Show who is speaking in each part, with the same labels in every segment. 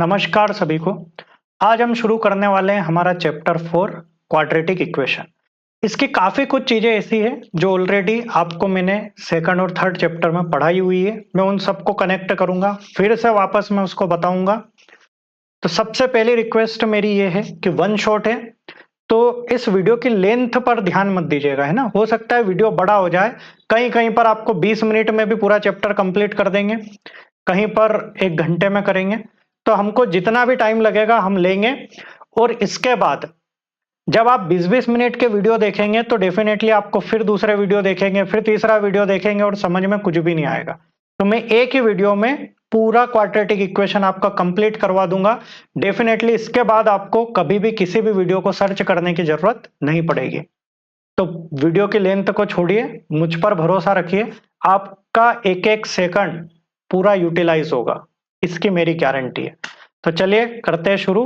Speaker 1: नमस्कार सभी को। आज हम शुरू करने वाले हैं हमारा चैप्टर 4 क्वाड्रेटिक इक्वेशन। इसकी काफ़ी कुछ चीज़ें ऐसी है जो ऑलरेडी आपको मैंने सेकंड और थर्ड चैप्टर में पढ़ाई हुई है। मैं उन सबको कनेक्ट करूँगा, फिर से वापस मैं उसको बताऊँगा। तो सबसे पहली रिक्वेस्ट मेरी ये है कि वन शॉट है, तो इस वीडियो की लेंथ पर ध्यान मत दीजिएगा, है ना? हो सकता है वीडियो बड़ा हो जाए, कहीं-कहीं पर आपको 20 मिनट में भी पूरा चैप्टर कंप्लीट कर देंगे, कहीं पर 1 घंटे में करेंगे। तो हमको जितना भी टाइम लगेगा हम लेंगे और इसके बाद जब आप 20-20 मिनट के वीडियो देखेंगे तो डेफिनेटली आपको फिर दूसरे वीडियो देखेंगे, फिर तीसरा वीडियो देखेंगे और समझ में कुछ भी नहीं आएगा। तो मैं एक ही वीडियो में पूरा क्वाड्रेटिक इक्वेशन आपका कंप्लीट करवा दूंगा। डेफिनेटली इसके बाद आपको कभी भी किसी भी वीडियो को सर्च करने की जरूरत नहीं पड़ेगी। तो वीडियो की लेंथ को छोड़िए, मुझ पर भरोसा रखिए, आपका एक एक सेकंड पूरा यूटिलाइज होगा, इसकी मेरी गारंटी है। तो चलिए करते हैं शुरू।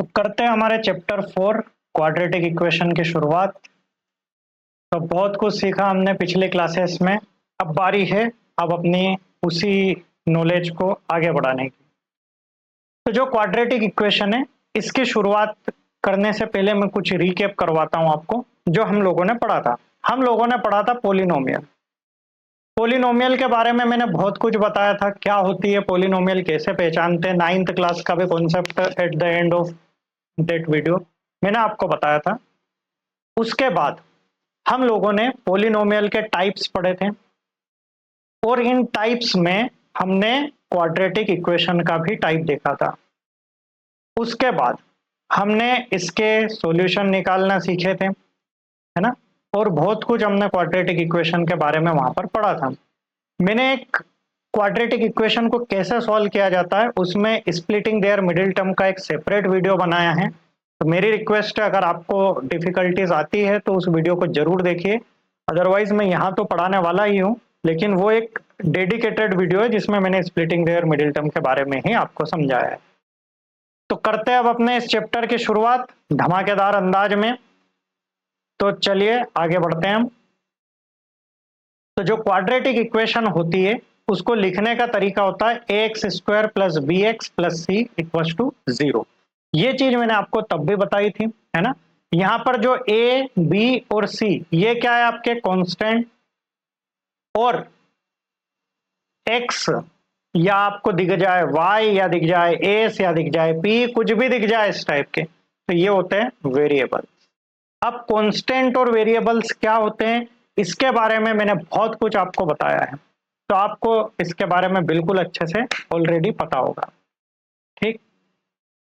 Speaker 1: तो करते हैं हमारे चैप्टर 4 क्वाड्रेटिक इक्वेशन की शुरुआत। तो बहुत कुछ सीखा हमने पिछले क्लासेस में, अब बारी है अब अपनी उसी नॉलेज को आगे बढ़ाने की। तो जो क्वाड्रेटिक इक्वेशन है इसकी शुरुआत करने से पहले मैं कुछ रिकैप करवाता हूं आपको जो हम लोगों ने पढ़ा था। हम लोगों ने पढ़ा था पॉलिनोमियल। पॉलिनोमियल के बारे में मैंने बहुत कुछ बताया था, क्या होती है पॉलिनोमियल, कैसे पहचानते हैं। 9th क्लास का भी concept at the end of that video मैंने आपको बताया था। उसके बाद हम लोगों ने पॉलिनोमियल के टाइप्स पढ़े थे और इन टाइप्स में हमने क्वाड्रेटिक इक्वेशन का भी टाइप देखा था। उसके बाद हमने इसके सॉल्यूशन निकालना सीखे थे, है ना? और बहुत कुछ हमने क्वाड्रेटिक इक्वेशन के बारे में वहां पर पढ़ा था। मैंने एक क्वाड्रेटिक इक्वेशन को कैसे सॉल्व किया जाता है उसमें स्प्लिटिंग देयर मिडिल टर्म का एक सेपरेट वीडियो बनाया है। तो मेरी रिक्वेस्ट है, अगर आपको डिफिकल्टीज आती है तो उस वीडियो को जरूर देखिए। अदरवाइज मैं यहाँ तो पढ़ाने वाला ही हूँ, लेकिन वो एक डेडिकेटेड वीडियो है जिसमें मैंने स्प्लिटिंग देयर मिडिल टर्म के बारे में ही आपको समझाया है। तो करते हैं अब अपने इस चैप्टर की शुरुआत धमाकेदार अंदाज में। तो चलिए आगे बढ़ते हैं हम। तो जो क्वाड्रेटिक इक्वेशन होती है उसको लिखने का तरीका होता है ax² plus b x plus c equal to 0। ये चीज मैंने आपको तब भी बताई थी, है ना? यहां पर जो a, b और c ये क्या है, आपके कांस्टेंट, और x या आपको दिख जाए y या दिख जाए s या दिख जाए p, कुछ भी दिख जाए इस टाइप के, तो ये होते हैं वेरिएबल। अब कांस्टेंट और वेरिएबल्स क्या होते हैं इसके बारे में मैंने बहुत कुछ आपको बताया है, तो आपको इसके बारे में बिल्कुल अच्छे से ऑलरेडी पता होगा। ठीक,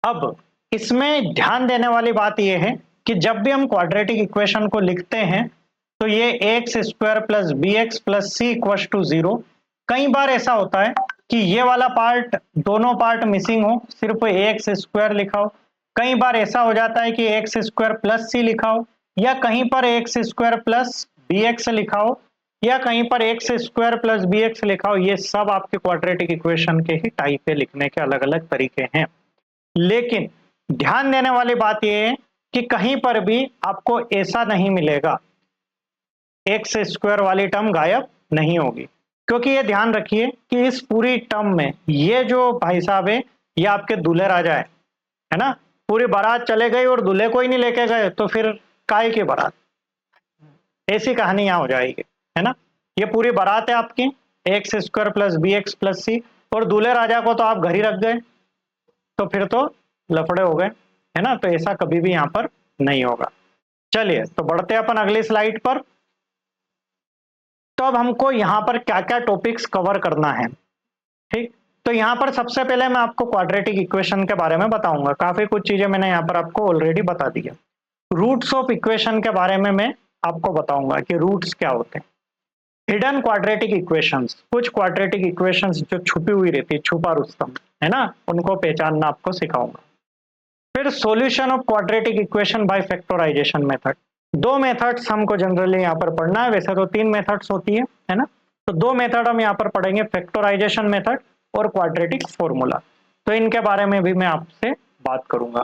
Speaker 1: अब इसमें ध्यान देने वाली बात यह है कि जब भी हम क्वाड्रेटिक इक्वेशन को लिखते हैं तो ये ax² plus b x plus c equal to 0। कई बार ऐसा होता है कि ये वाला पार्ट, दोनों पार्ट मिसिंग हो, सिर्फ ax² लिखा हो। कई बार ऐसा हो जाता है कि ax² प्लस सी लिखा हो, या कहीं पर ax² प्लस बी एक्स लिखा हो, या कहीं पर ax² प्लस बी एक्स लिखा हो। ये सब आपके क्वाड्रेटिक इक्वेशन के ही टाइप है, लिखने के अलग अलग तरीके हैं। लेकिन ध्यान देने वाली बात यह है कि कहीं पर भी आपको ऐसा नहीं मिलेगा, x² वाली टर्म गायब नहीं होगी, क्योंकि ये ध्यान रखिए कि इस पूरी टर्म में ये जो भाई साहब है ये आपके दूल्हे राजा है ना? पूरी बारात चले गई और दूल्हे को ही नहीं लेके गए तो फिर काय की बारात, ऐसी कहानी यहां हो जाएगी, है ना? ये पूरी बारात है आपकी x² plus b x plus c, और दूल्हे राजा को तो आप घर ही रख गए, तो फिर तो लफड़े हो गए, है ना? तो ऐसा कभी भी यहां पर नहीं होगा। चलिए तो बढ़ते हैं अपन अगली स्लाइड पर। तो अब हमको यहाँ पर क्या क्या टॉपिक्स कवर करना है। ठीक, तो यहाँ पर सबसे पहले मैं आपको क्वाड्रेटिक इक्वेशन के बारे में बताऊंगा। काफी कुछ चीजें मैंने यहाँ पर आपको ऑलरेडी बता दी है। रूट्स ऑफ इक्वेशन के बारे में मैं आपको बताऊंगा कि रूट्स क्या होते हैं। हिडन क्वाड्रेटिक इक्वेशंस, कुछ क्वाड्रेटिक इक्वेशंस जो छुपी हुई रहती है, छुपा रुस्तम, है ना, उनको पहचानना आपको सिखाऊंगा। फिर solution of quadratic equation by factorization method. दो मेथड्स हमको जनरली यहाँ पर पढ़ना है, वैसे तो 3 मेथड्स होती है ना? तो 2 मेथड हम यहाँ पर पढ़ेंगे, फैक्टराइजेशन मेथड और क्वाड्रेटिक फॉर्मूला। तो इनके बारे में भी मैं आपसे बात करूंगा।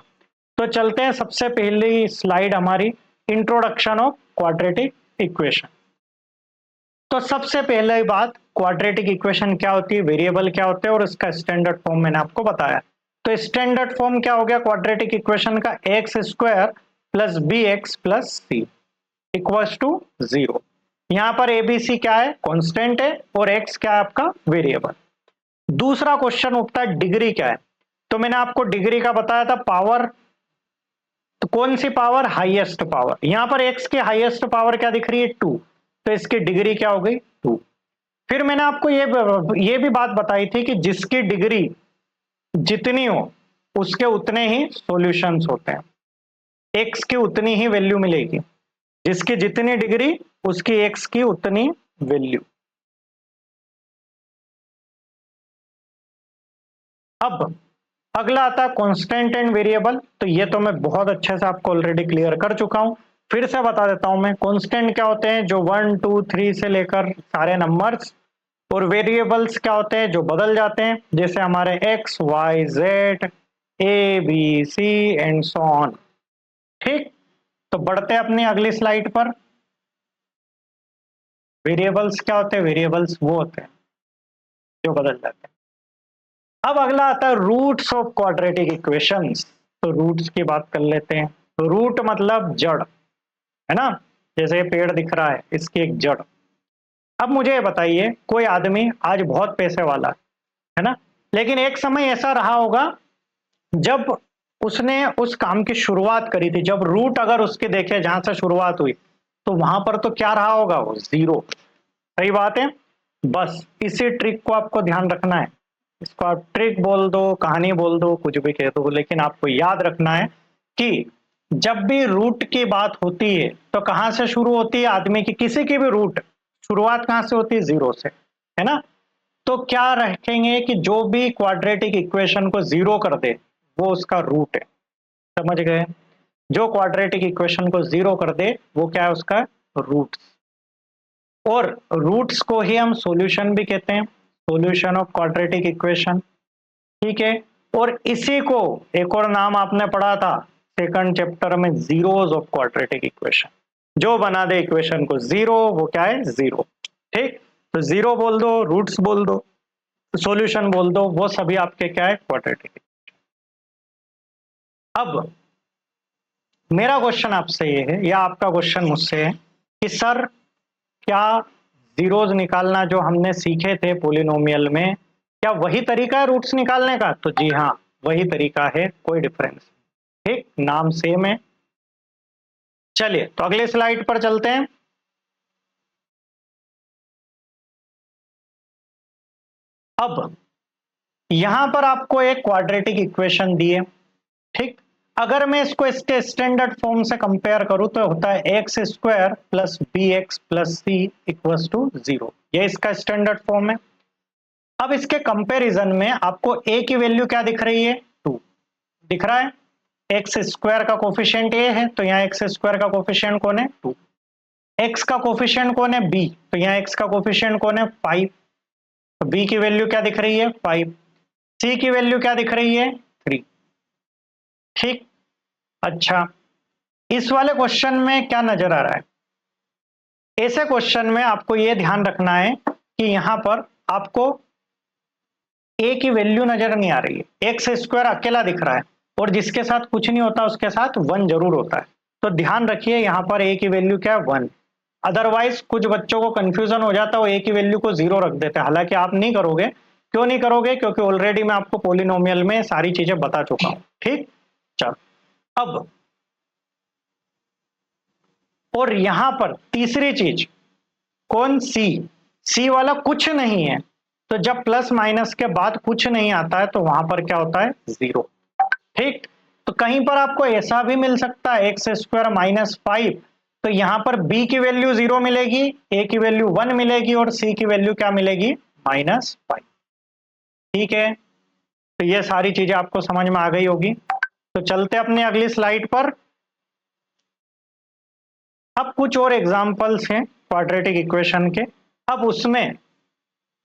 Speaker 1: तो चलते हैं, सबसे पहली स्लाइड हमारी इंट्रोडक्शन ऑफ क्वाड्रेटिक इक्वेशन। तो सबसे पहले बात क्वाड्रेटिक इक्वेशन क्या होती है, वेरिएबल क्या होते हैं और इसका स्टैंडर्ड फॉर्म मैंने आपको बताया। तो स्टैंडर्ड फॉर्म क्या हो गया क्वाड्रेटिक इक्वेशन का, x square plus b x plus c equals to 0। यहां पर एबीसी क्या है, कांस्टेंट है, और एक्स क्या है आपका, वेरिएबल। दूसरा क्वेश्चन उठता है डिग्री क्या है। तो मैंने आपको डिग्री का बताया था, पावर, तो कौन सी पावर, हाईएस्ट पावर। यहां पर एक्स की हाईएस्ट पावर क्या दिख रही है, 2, तो इसकी डिग्री क्या हो गई, 2। फिर मैंने आपको ये भी बात बताई थी कि जिसकी डिग्री जितनी हो उसके उतने ही सॉल्यूशंस होते हैं, एक्स की उतनी ही वैल्यू मिलेगी, जिसकी जितनी डिग्री उसकी एक्स की उतनी वैल्यू। अब अगला आता है कांस्टेंट एंड वेरिएबल। तो ये तो मैं बहुत अच्छे से आपको ऑलरेडी क्लियर कर चुका हूं, फिर से बता देता हूं मैं। कांस्टेंट क्या होते हैं, जो 1 2 3 से लेकर सारे नंबर्स, और वेरिएबल्स क्या होते हैं, जो बदल जाते हैं, जैसे हमारे X Y Z A B C and so on. ठीक, तो बढ़ते हैं अपनी अगली स्लाइड पर। वेरिएबल्स क्या होते हैं, वेरिएबल्स वो होते हैं जो बदल जाते हैं। अब अगला आता है रूट्स ऑफ क्वाड्रेटिक इक्वेशंस। तो रूट्स की बात कर लेते हैं। तो रूट मतलब जड़, है ना, जैसे ये पेड़ दिख रहा है, इसकी एक जड़। अब मुझे ये बताइए, कोई आदमी आज बहुत पैसे वाला है ना, लेकिन एक समय ऐसा रहा होगा जब उसने उस काम की शुरुआत करी थी, जब रूट अगर उसके देखे जहां से शुरुआत हुई, तो वहां पर तो क्या रहा होगा, वो 0। सही बात है। बस इसी ट्रिक को आपको ध्यान रखना है। इसको आप ट्रिक बोल दो, कहानी बोल दो, कुछ भी कह दो, लेकिन आपको याद रखना है कि जब भी रूट की बात होती है तो कहां से शुरू होती है, आदमी की किसी की भी रूट शुरुआत कहां से होती है, 0 से, है ना। तो क्या रखेंगे कि जो भी क्वाड्रेटिक इक्वेशन को 0 कर दे वो उसका रूट है। समझ गए, जो क्वाड्रेटिक इक्वेशन को 0 कर दे वो क्या है, उसका रूट। और रूट्स को ही हम सॉल्यूशन भी कहते हैं, सॉल्यूशन ऑफ क्वाड्रेटिक इक्वेशन। ठीक है, और इसी को एक और नाम आपने पढ़ा था सेकंड चैप्टर में, जीरोस ऑफ क्वाड्रेटिक इक्वेशन। जो बना दे इक्वेशन को 0 वो क्या है, 0। ठीक, तो 0 बोल दो, रूट्स बोल दो, सॉल्यूशन बोल दो, वो सभी आपके क्या है, क्वाड्रेटिक। अब मेरा क्वेश्चन आपसे ये है, या आपका क्वेश्चन मुझसे है कि सर क्या जीरोस निकालना जो हमने सीखे थे पॉलिनोमियल में, क्या वही तरीका है रूट्स निकालने का? तो जी हाँ, वही तरीका है, कोई डिफरेंस। ठीक, नाम सेम है। चलिए तो अगले स्लाइड पर चलते हैं। अब यहां पर आपको एक क्वाड्रेटिक इक्वेशन दी है। ठीक, अगर मैं इसको इसके स्टैंडर्ड फॉर्म से कंपेयर करूं तो होता है x square plus b x plus c equals to 0। ये इसका स्टैंडर्ड फॉर्म है। अब इसके कंपैरिजन में आपको ए की वैल्यू क्या दिख रही है, 2 दिख रहा है। एक्स स्क्वायर का कोफिशिएंट ए है, तो यहाँ एक्स स्क्वायर का कोफिशिएंट कौन है, 2। एक्स का कोफिशिएंट कौन है, बी, तो यहाँ एक्स का कोफिशिएंट कौन है, 5। तो बी की वैल्यू क्या दिख रही है, 5। सी की वैल्यू क्या दिख रही है, 3। ठीक, अच्छा, इस वाले क्वेश्चन में क्या नजर आ रहा है, ऐसे क्वेश्चन में आपको यह ध्यान रखना है कि यहां पर आपको ए की वैल्यू नजर नहीं आ रही है, एक्स स्क्वायर अकेला दिख रहा है, और जिसके साथ कुछ नहीं होता उसके साथ 1 जरूर होता है। तो ध्यान रखिए यहां पर ए की वैल्यू क्या है, 1। अदरवाइज कुछ बच्चों को कंफ्यूजन हो जाता है, वो ए की वैल्यू को 0 रख देते हैं, हालांकि आप नहीं करोगे। क्यों नहीं करोगे, क्योंकि ऑलरेडी मैं आपको पॉलिनोमियल में सारी चीजें बता चुका हूं। ठीक, चलो अब, और यहां पर तीसरी चीज कौन, सी, सी वाला कुछ नहीं है। तो जब प्लस माइनस के बाद कुछ नहीं आता है तो वहां पर क्या होता है, 0। ठीक, तो कहीं पर आपको ऐसा भी मिल सकता है एक्स स्क्वायर माइनस 5, तो यहां पर बी की वैल्यू 0 मिलेगी, ए की वैल्यू 1 मिलेगी, और सी की वैल्यू क्या मिलेगी, -5। ठीक है, तो ये सारी चीजें आपको समझ में आ गई होगी। तो चलते अपने अगली स्लाइड पर। अब कुछ और एग्जांपल्स हैं क्वाड्रेटिक इक्वेशन के। अब उसमें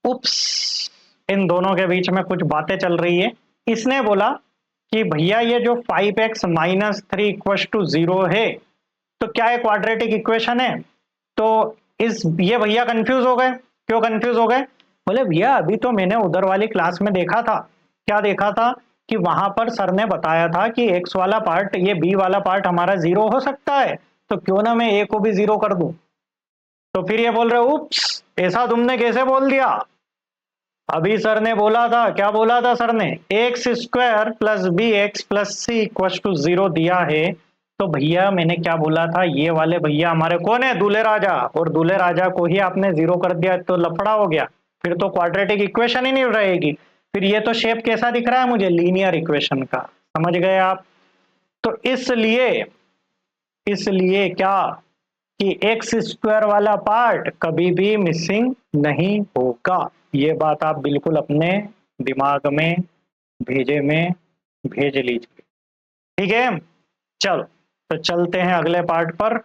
Speaker 1: उप्स, इन दोनों के बीच में कुछ बातें चल रही है। इसने बोला कि भैया ये जो 5x माइनस 3 इक्वल टू 0 है, तो क्या ये क्वाड्रेटिक इक्वेशन है? तो इस ये भैया कंफ्यूज हो गए। क्यों कंफ्यूज हो गए? बोले भैया अभी तो मैंने उधर वाली क्लास में देखा था। क्या देखा था? कि वहां पर सर ने बताया था कि एक्स वाला पार्ट, ये बी वाला पार्ट हमारा जीरो हो सकता है, तो क्यों ना मैं ए को भी जीरो कर दूं। तो फिर ये बोल रहे उप्स, ऐसा तुमने कैसे बोल दिया? अभी सर ने बोला था, क्या बोला था सर ने? X square plus b x plus c equal to zero दिया है। तो भैया मैंने क्या बोला था, ये वाले भैया हमारे कौन है? दूल्हे राजा, और दूल्हे राजा को ही आपने जीरो कर दिया तो लफड़ा हो गया, फिर तो क्वाड्रेटिक इक्वेशन ही नहीं रहेगी। फिर ये तो शेप कैसा दिख रहा है मुझे? लीनियर इक्वेशन का। समझ गए आप? तो इसलिए इसलिए क्या कि एक्स स्क्वायर वाला पार्ट कभी भी मिसिंग नहीं होगा। ये बात आप बिल्कुल अपने दिमाग में भेजे में भेज लीजिए। ठीक है, चलो तो चलते हैं अगले पार्ट पर।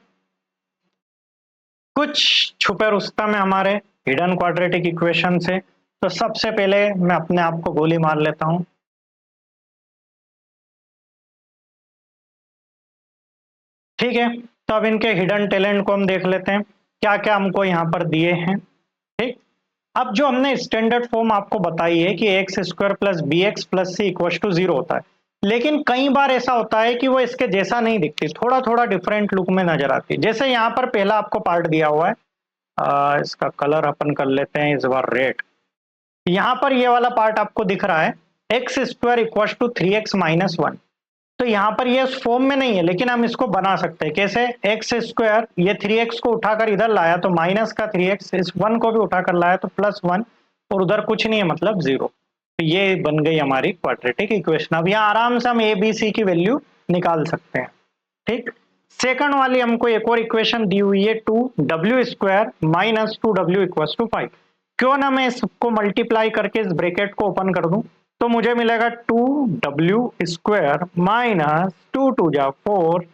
Speaker 1: कुछ छुपे रुस्तम है हमारे हिडन क्वाड्रेटिक इक्वेशन से। तो सबसे पहले मैं अपने आप को गोली मार लेता हूं। ठीक है, तो अब इनके हिडन टैलेंट को हम देख लेते हैं, क्या क्या हमको यहाँ पर दिए हैं। ठीक, अब जो हमने स्टैंडर्ड फॉर्म आपको बताई है कि x square plus b x plus c equal to zero होता है, लेकिन कई बार ऐसा होता है कि वो इसके जैसा नहीं दिखती, थोड़ा थोड़ा डिफरेंट लुक में नजर आती है। जैसे यहाँ पर पहला आपको पार्ट दिया हुआ है, इसका कलर अपन कर लेते हैं इस बार रेड। यहाँ पर ये वाला पार्ट आपको दिख रहा है, x square equal to three x minus one. तो यहाँ पर ये फॉर्म में नहीं है, लेकिन हम इसको बना सकते हैं कैसे? एक्स स्क्वायर, ये थ्री एक्स को उठाकर इधर लाया तो माइनस का थ्री एक्स, इस वन को भी उठाकर लाया तो प्लस वन, और उधर कुछ नहीं है मतलब जीरो। तो ये बन गई हमारी क्वाड्रेटिक इक्वेशन। अब यहाँ आराम से हम ए बी सी की वैल्यू निकाल सकते हैं। ठीक, सेकंड वाली हमको एक और इक्वेशन दी हुई है, two W square minus two W equal to five. क्यों ना मैं इसको मल्टीप्लाई करके इस ब्रैकेट को ओपन कर दूं, तो मुझे मिलेगा two W square minus two two जा four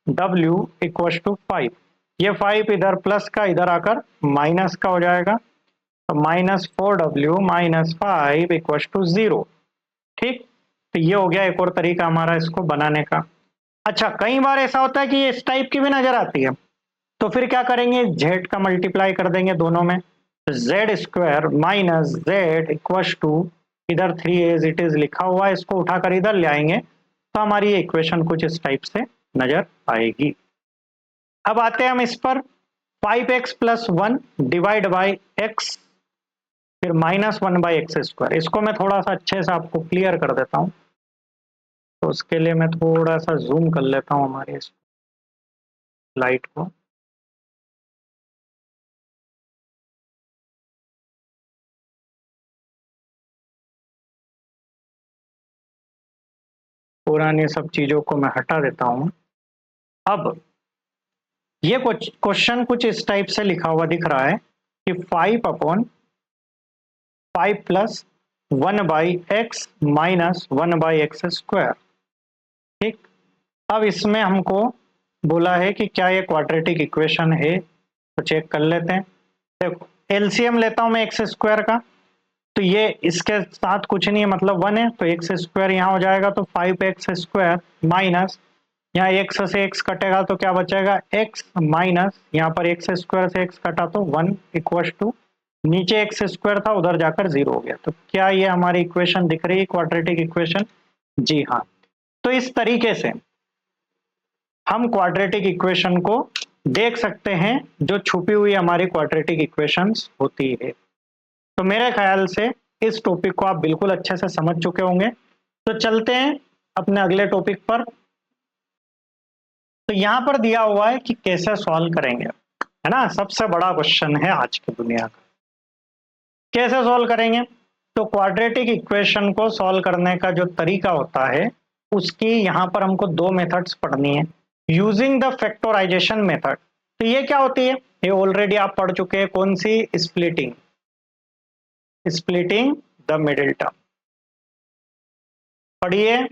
Speaker 1: W equal to five. ये फाइव इधर प्लस का इधर आकर माइनस का हो जाएगा, तो minus four W minus five equal to zero. ठीक, तो ये हो गया एक और तरीका हमारा इसको बनाने का। अच्छा, कई बार ऐसा होता है कि ये इस टाइप की भी नजर आती है, तो फिर क्या करेंगे? जेड का मल्टीप्लाई कर देंगे दोनों में, z square minus z equal to, इधर थ्री एज इट इज लिखा हुआ है, इसको उठाकर इधर ले आएंगे तो हमारी इक्वेशन कुछ इस टाइप से नजर आएगी। अब आते हैं हम इस पर, five x plus one divide by x, फिर minus one by x square. इसको मैं थोड़ा सा अच्छे से आपको क्लियर कर देता हूँ, तो उसके लिए मैं थोड़ा सा जूम कर लेता हूँ हमारे इस लाइट को। पुरानी सब चीजों को मैं हटा देता हूँ। अब ये कुछ क्वेश्चन कुछ इस टाइप से लिखा हुआ दिख रहा है कि five upon five plus one by x minus one by x square. ठीक, अब इसमें हमको बोला है कि क्या ये क्वाड्रेटिक इक्वेशन है, तो चेक कर लेते हैं। देखो, एलसीएम लेता हूं मैं एक्स स्क्वायर का, तो ये इसके साथ कुछ नहीं है मतलब वन है, तो एक्स स्क्वायर यहाँ हो जाएगा, तो फाइव एक्स स्क्वायर माइनस, यहाँ एक्स से एक्स कटेगा तो क्या बचेगा? एक्स माइनस, यहाँ पर एक्स स्क्वायर से एक्स कटा तो वन इक्वल टू, नीचे एक्स स्क्वायर था उधर जाकर जीरो हो गया। तो क्या ये हमारी इक्वेशन दिख रही है क्वाड्रेटिक इक्वेशन? जी हाँ। तो इस तरीके से हम क्वाड्रेटिक इक्वेशन को देख सकते हैं, जो छुपी हुई हमारी क्वाड्रेटिक इक्वेशंस होती है। तो मेरे ख्याल से इस टॉपिक को आप बिल्कुल अच्छे से समझ चुके होंगे। तो चलते हैं अपने अगले टॉपिक पर। तो यहां पर दिया हुआ है कि कैसे सॉल्व करेंगे, है ना? सबसे बड़ा क्वेश्चन है आज की दुनिया का, कैसे सॉल्व करेंगे? तो क्वाड्रेटिक इक्वेशन को सॉल्व करने का जो तरीका होता है, उसकी यहां पर हमको दो मेथड्स पढ़नी है, यूजिंग द फैक्टराइजेशन मेथड। तो ये क्या होती है? ये ऑलरेडी आप पढ़ चुके हैं, कौन सी? Splitting, splitting the middle term. पढ़िए।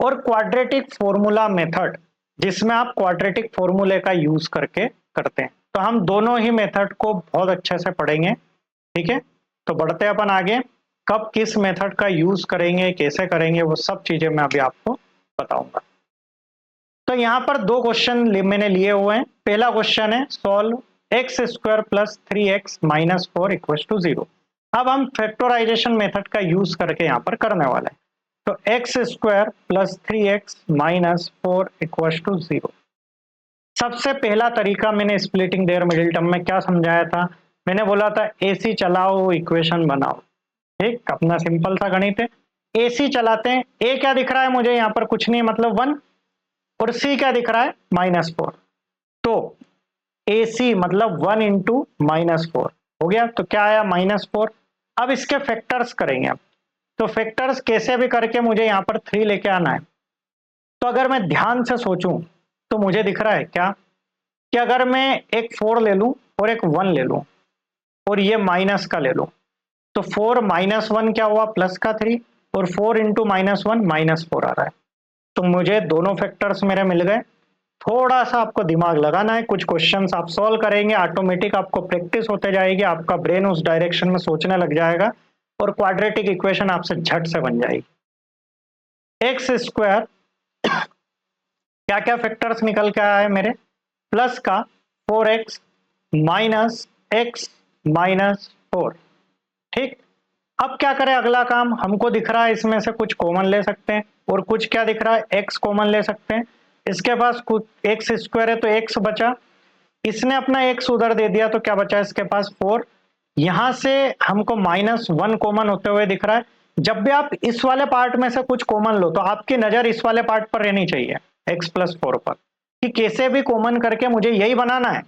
Speaker 1: और क्वाड्रेटिक फॉर्मूला मेथड, जिसमें आप क्वाड्रेटिक फॉर्मूले का यूज करके करते हैं। तो हम दोनों ही मेथड को बहुत अच्छे से पढ़ेंगे। ठीक है, तो बढ़ते अपन आगे। कब किस मेथड का यूज करेंगे, कैसे करेंगे, वो सब चीजें मैं अभी आपको बताऊंगा। तो यहाँ पर दो क्वेश्चन मैंने लिए हुए हैं। पहला क्वेश्चन है, solve x square plus 3x minus 4 equal to 0। अब हम फैक्टराइजेशन मेथड का यूज करके यहाँ पर करने वाले हैं। तो x square plus 3x minus 4 equal to 0। सबसे पहला तरीका मैंने स्प्लिटिंग देयर मिडिल टर्म में क्या समझाया था, मैंने बोला था एसी चलाओ इक्वेशन बनाओ। ठीक, अपना सिंपल सा गणित है। एसी चलाते हैं, ए क्या दिख रहा है मुझे यहाँ पर, कुछ नहीं मतलब 1, और सी क्या दिख रहा है -4। तो AC मतलब 1 इंटू -4 हो गया। तो क्या आया -4। अब इसके फैक्टर्स करेंगे अब। तो फैक्टर्स कैसे भी करके मुझे यहाँ पर 3 लेके आना है। तो अगर मैं ध्यान से सोचूं तो मुझे दिख रहा है क्या कि अगर मैं एक 4 ले लूं और एक 1 ले लूं और ये माइनस का ले लूं, तो 4 -1 क्या हुआ, प्लस का 3, और 4 इंटू -1 -4 आ रहा है। तो मुझे दोनों फैक्टर्स मेरे मिल गए। थोड़ा सा आपको दिमाग लगाना है, कुछ क्वेश्चंस आप सॉल्व करेंगे, ऑटोमेटिक आपको प्रैक्टिस होते जाएगी, आपका ब्रेन उस डायरेक्शन में सोचने लग जाएगा और क्वाड्रेटिक इक्वेशन आपसे झट से बन जाएगी। एक्स स्क्वायर क्या क्या फैक्टर्स निकल के आया है मेरे, प्लस का 4x माइनस x माइनस 4। ठीक, अब क्या करें अगला काम, हमको दिख रहा है इसमें से कुछ कॉमन ले सकते हैं, और कुछ क्या दिख रहा है, x कॉमन ले सकते हैं। इसके पास कुछ एक्स स्क्वायर है तो x बचा, इसने अपना x उधर दे दिया तो क्या बचा इसके पास 4। यहां से हमको -1 कॉमन होते हुए दिख रहा है। जब भी आप इस वाले पार्ट में से कुछ कॉमन लो तो आपकी नजर इस वाले पार्ट पर रहनी चाहिए, x प्लस 4 पर, कि कैसे भी कॉमन करके मुझे यही बनाना है,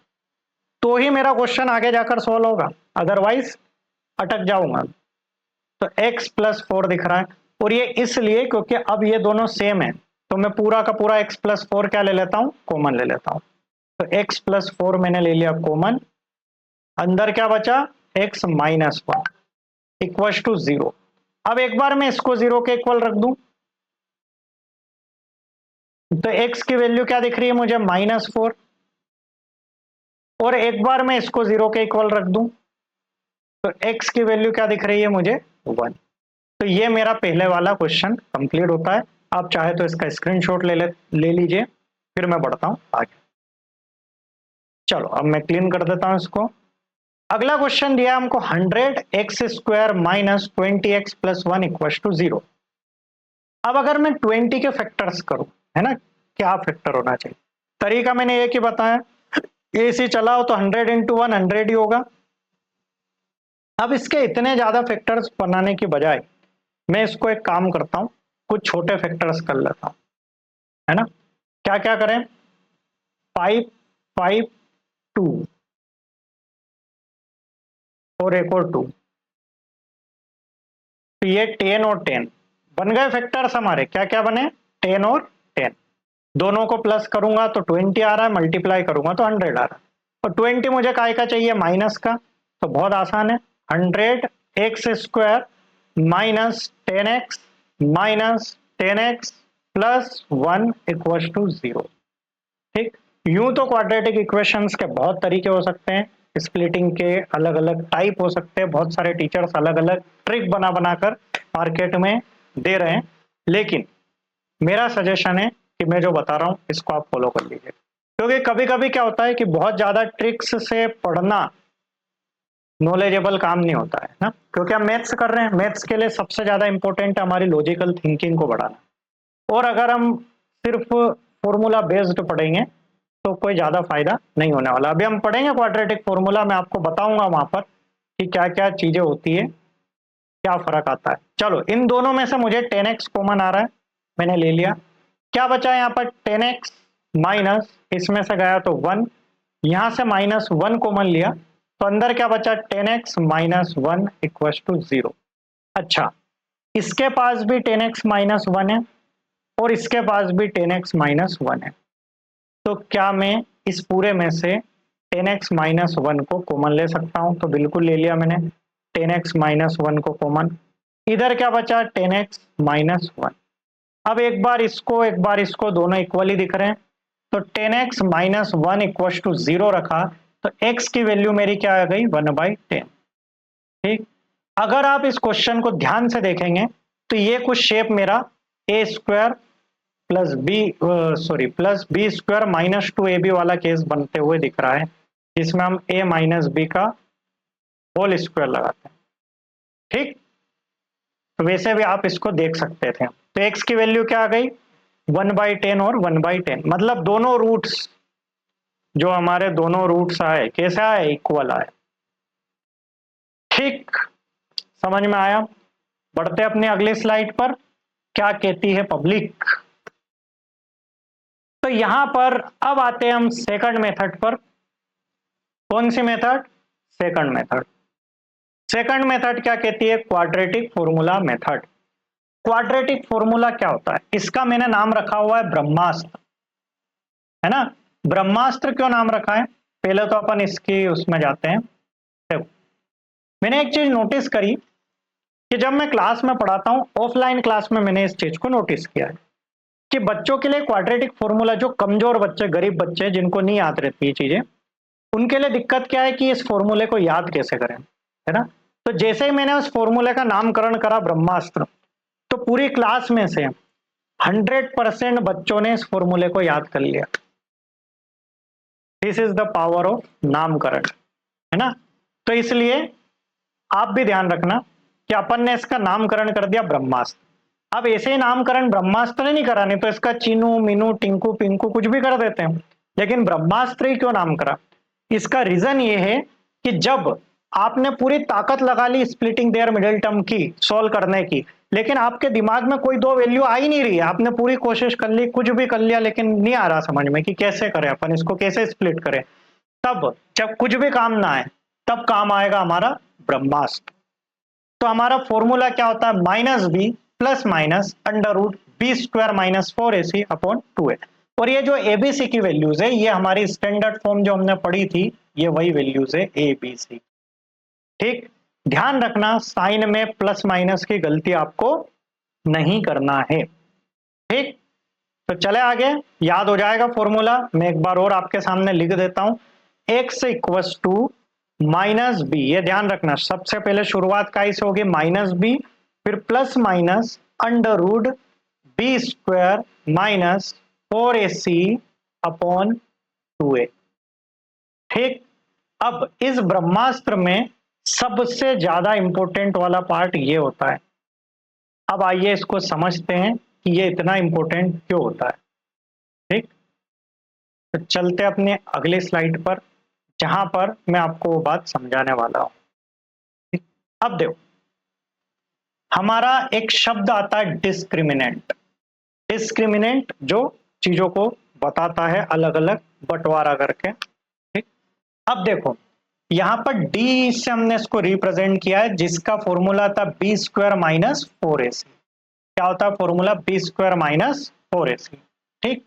Speaker 1: तो ही मेरा क्वेश्चन आगे जाकर सोल्व होगा, अदरवाइज अटक जाऊंगा। तो x प्लस 4 दिख रहा है, और ये इसलिए क्योंकि अब ये दोनों सेम है, तो मैं पूरा का पूरा x प्लस 4 क्या ले लेता हूं, कॉमन ले लेता हूं। तो x प्लस 4 मैंने ले लिया कॉमन, अंदर क्या बचा, x माइनस 1 इक्वल टू 0। अब एक बार मैं इसको 0 के इक्वल रख दूं तो x की वैल्यू क्या दिख रही है मुझे, -4, और एक बार मैं इसको 0 के इक्वल रख दूं तो x की वैल्यू क्या दिख रही है मुझे, 1। तो ये मेरा पहले वाला क्वेश्चन कंप्लीट होता है। आप चाहे तो इसका स्क्रीनशॉट ले लीजिए, फिर मैं बढ़ता हूं आगे। चलो अब मैं क्लीन कर देता हूं इसको। अगला क्वेश्चन दिया हमको 100x square minus 20x plus 1 equal to 0। अब अगर मैं 20 के फैक्टर्स करूं, है ना, क्या फैक्टर होना चाहिए, तरीका मैंने एक ही बताया, AC चलाओ तो 100 इंटू 1 100 ही होगा। अब इसके इतने ज्यादा फैक्टर्स बनाने की बजाय मैं इसको एक काम करता हूं, कुछ छोटे फैक्टर्स कर लेता हूं, है ना। क्या क्या करें, 5 5 2 और एक और 2, तो ये 10 और 10 बन गए फैक्टर्स हमारे। क्या क्या बने, 10 और 10। दोनों को प्लस करूंगा तो 20 आ रहा है, मल्टीप्लाई करूंगा तो 100 आ रहा है। और 20 मुझे काय का चाहिए, माइनस का, तो बहुत आसान है, 100x square minus 10x minus 10x plus 1 equal to 0। ठीक, यूं तो क्वाड्रेटिक इक्वेशंस के बहुत तरीके हो सकते हैं, स्प्लिटिंग के अलग अलग टाइप हो सकते हैं, बहुत सारे टीचर्स अलग अलग ट्रिक बना बनाकर मार्केट में दे रहे हैं, लेकिन मेरा सजेशन है कि मैं जो बता रहा हूं इसको आप फॉलो कर लीजिए। क्योंकि कभी कभी क्या होता है कि बहुत ज्यादा ट्रिक्स से पढ़ना नॉलेजेबल काम नहीं होता है ना, क्योंकि हम मैथ्स कर रहे हैं, मैथ्स के लिए सबसे ज्यादा इंपॉर्टेंट है हमारी लॉजिकल थिंकिंग को बढ़ाना। और अगर हम सिर्फ फॉर्मूला बेस्ड पढ़ेंगे तो कोई ज्यादा फायदा नहीं होने वाला। अभी हम पढ़ेंगे क्वाड्रेटिक फॉर्मूला, मैं आपको बताऊंगा वहां पर कि क्या क्या चीजें होती है, क्या फर्क आता है। चलो इन दोनों में से मुझे 10x कॉमन आ रहा है, मैंने ले लिया। क्या बचा यहाँ पर, 10x माइनस, इसमें से गया तो 1, यहां से -1 कॉमन लिया तो अंदर क्या बचा, 10x माइनस 1 इक्वल टू 0। अच्छा, इसके पास भी 10x माइनस 1 है और इसके पास भी 10x माइनस 1 है, तो क्या मैं इस पूरे में से 10x माइनस 1 को कॉमन ले सकता हूं, तो बिल्कुल ले लिया मैंने 10x माइनस 1 को कॉमन। इधर क्या बचा, 10x माइनस 1। अब एक बार इसको दोनों इक्वली दिख रहे हैं, तो 10x माइनस 1 इक्वल टू 0 रखा तो x की वैल्यू मेरी क्या आ गई, 1/10। ठीक, अगर आप इस क्वेश्चन को ध्यान से देखेंगे तो ये कुछ शेप मेरा a square plus b square -2ab वाला केस बनते हुए दिख रहा है। जिसमें हम a माइनस बी का होल स्क्वायर लगाते हैं। ठीक, तो वैसे भी आप इसको देख सकते थे। तो x की वैल्यू क्या आ गई, 1/10 और 1/10, मतलब दोनों रूट्स, जो हमारे दोनों रूट्स आए कैसे आए, इक्वल आए। ठीक, समझ में आया। बढ़ते अपने अगले स्लाइड पर, क्या कहती है पब्लिक। तो यहां पर अब आते हैं हम सेकंड मेथड पर। कौन सी method, second method. Second method क्या कहती है, quadratic formula method. Quadratic formula क्या होता है, इसका मैंने नाम रखा हुआ है ब्रह्मास्त्र, है ना। ब्रह्मास्त्र क्यों नाम रखा है, पहले तो अपन इसकी उसमें जाते हैं। देखो, मैंने एक चीज नोटिस करी कि जब मैं क्लास में पढ़ाता हूं, ऑफलाइन क्लास में मैंने इस चीज को नोटिस किया है कि बच्चों के लिए क्वाड्रेटिक फॉर्मूला, जो कमजोर बच्चे, गरीब बच्चे जिनको नहीं याद रहती ये चीजें, उनके लिए दिक्कत क्या है कि इस फॉर्मूले को याद कैसे करें, है ना। तो जैसे ही मैंने उस फॉर्मूले का नामकरण करा ब्रह्मास्त्र, तो पूरी क्लास में से 100% बच्चों ने इस फॉर्मूले को याद कर लिया। This is the power of नामकरण, है ना। तो इसलिए आप भी ध्यान रखना कि अपन ने इसका नामकरण कर दिया ब्रह्मास्त्र। अब ऐसे ही नामकरण ब्रह्मास्त्र नहीं करा, नहीं तो इसका चीनू मीनू टिंकू पिंकू कुछ भी कर देते हैं, लेकिन ब्रह्मास्त्र ही क्यों नाम करा। इसका रीजन ये है कि जब आपने पूरी ताकत लगा ली स्प्लिटिंग देयर मिडिल टर्म की सॉल्व करने की, लेकिन आपके दिमाग में कोई दो वैल्यू आ ही नहीं रही है, आपने पूरी कोशिश कर ली, कुछ भी कर लिया, लेकिन नहीं आ रहा समझ में कि कैसे करें अपन इसको, कैसे स्प्लिट करें। तब जब कुछ भी काम ना आए, तब काम आएगा हमारा ब्रह्मास्त्र। तो हमारा फॉर्मूला क्या होता है, minus b plus minus under root b square minus 4ac upon 2a। और ये जो एबीसी की वैल्यूज है, ये हमारी स्टैंडर्ड फॉर्म जो हमने पढ़ी थी, ये वही वैल्यूज है एबीसी। ठीक, ध्यान रखना साइन में प्लस माइनस की गलती आपको नहीं करना है। ठीक, तो चले आगे, याद हो जाएगा फॉर्मूला, मैं एक बार और आपके सामने लिख देता हूं। x equals to minus b, ये ध्यान रखना सबसे पहले शुरुआत का से होगी माइनस बी, फिर plus minus under root b square minus 4ac upon 2a। ठीक, अब इस ब्रह्मास्त्र में सबसे ज्यादा इंपॉर्टेंट वाला पार्ट ये होता है। अब आइए इसको समझते हैं कि ये इतना इंपॉर्टेंट क्यों होता है। ठीक, तो चलते अपने अगले स्लाइड पर, जहां पर मैं आपको वो बात समझाने वाला हूं। ठीक? अब देखो, हमारा एक शब्द आता है डिस्क्रिमिनेंट। डिस्क्रिमिनेंट जो चीजों को बताता है अलग अलग बंटवारा करके। ठीक, अब देखो यहां पर डी से हमने इसको रिप्रेजेंट किया है, जिसका फॉर्मूला था बी स्क्वायर माइनस 4ac। क्या होता है formula, B square minus 4ac। ठीक,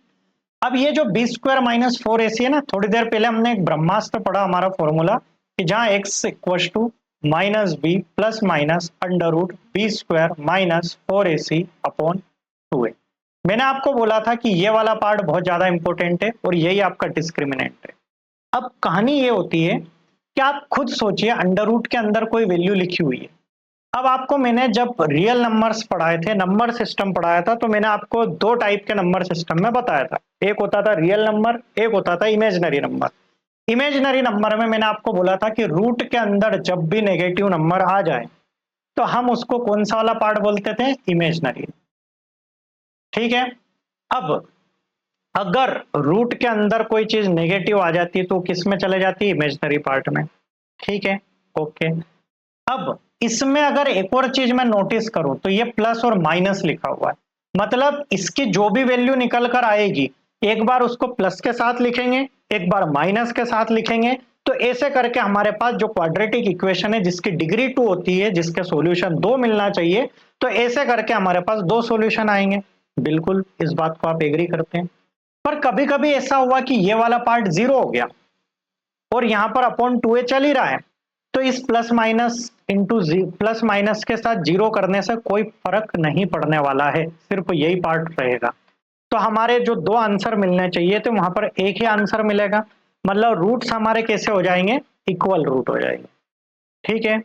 Speaker 1: अब ये जो बी स्क्वायर माइनस 4ac है ना, थोड़ी देर पहले हमने एक ब्रह्मास्त्र पढ़ा हमारा फॉर्मूला, कि जहां x equal to minus b plus minus under root b square minus 4ac upon 2a। मैंने आपको बोला था कि ये वाला पार्ट बहुत ज्यादा इंपॉर्टेंट है और यही आपका डिस्क्रिमिनेंट है। अब कहानी ये होती है कि आप खुद सोचिए, अंडर रूट के अंदर कोई वैल्यू लिखी हुई है। अब आपको मैंने जब रियल नंबर्स पढ़ाए थे, नंबर सिस्टम पढ़ाया था, तो मैंने आपको दो टाइप के नंबर सिस्टम में बताया था, एक होता था रियल नंबर, एक होता था इमेजिनरी नंबर। इमेजिनरी नंबर में मैंने आपको बोला था कि रूट के अंदर जब भी नेगेटिव नंबर आ जाए, तो हम उसको कौन सा वाला पार्ट बोलते थे, इमेजिनरी। ठीक है, अब अगर रूट के अंदर कोई चीज नेगेटिव आ जाती है तो किस में चले जाती है, इमेजिनरी पार्ट में। ठीक है, ओके। अब इसमें अगर एक और चीज मैं नोटिस करूं, तो ये प्लस और माइनस लिखा हुआ है, मतलब इसकी जो भी वैल्यू निकल कर आएगी, एक बार उसको प्लस के साथ लिखेंगे, एक बार माइनस के साथ लिखेंगे। तो ऐसे करके हमारे पास जो क्वाड्रेटिक इक्वेशन है, जिसकी डिग्री 2 होती है, जिसके सॉल्यूशन 2 मिलना चाहिए, तो ऐसे करके हमारे पास 2 सॉल्यूशन आएंगे। बिल्कुल, इस बात को आप एग्री करते हैं। पर कभी कभी ऐसा हुआ कि ये वाला पार्ट 0 हो गया और यहां पर अपॉन 2a चल ही रहा है, तो इस plus minus into plus minus के साथ 0 करने से कोई फर्क नहीं पड़ने वाला है, सिर्फ यही पार्ट रहेगा। तो हमारे जो दो आंसर मिलने चाहिए थे, वहां पर एक ही आंसर मिलेगा, मतलब रूट्स हमारे कैसे हो जाएंगे, इक्वल रूट हो जाएंगे। ठीक है,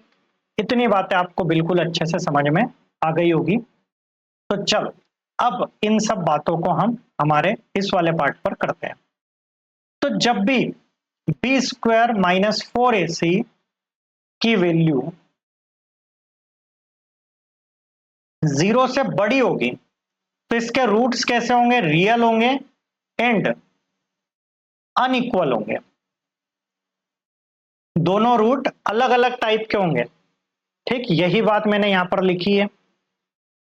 Speaker 1: इतनी बातें आपको बिल्कुल अच्छे से समझ में आ गई होगी। तो चलो अब इन सब बातों को हम हमारे इस वाले पार्ट पर करते हैं। तो जब भी बी स्क्वायर माइनस 4ac की वैल्यू 0 से बड़ी होगी तो इसके रूट्स कैसे होंगे, रियल होंगे एंड अनइक्वल होंगे। दोनों रूट अलग अलग टाइप के होंगे। ठीक, यही बात मैंने यहां पर लिखी है।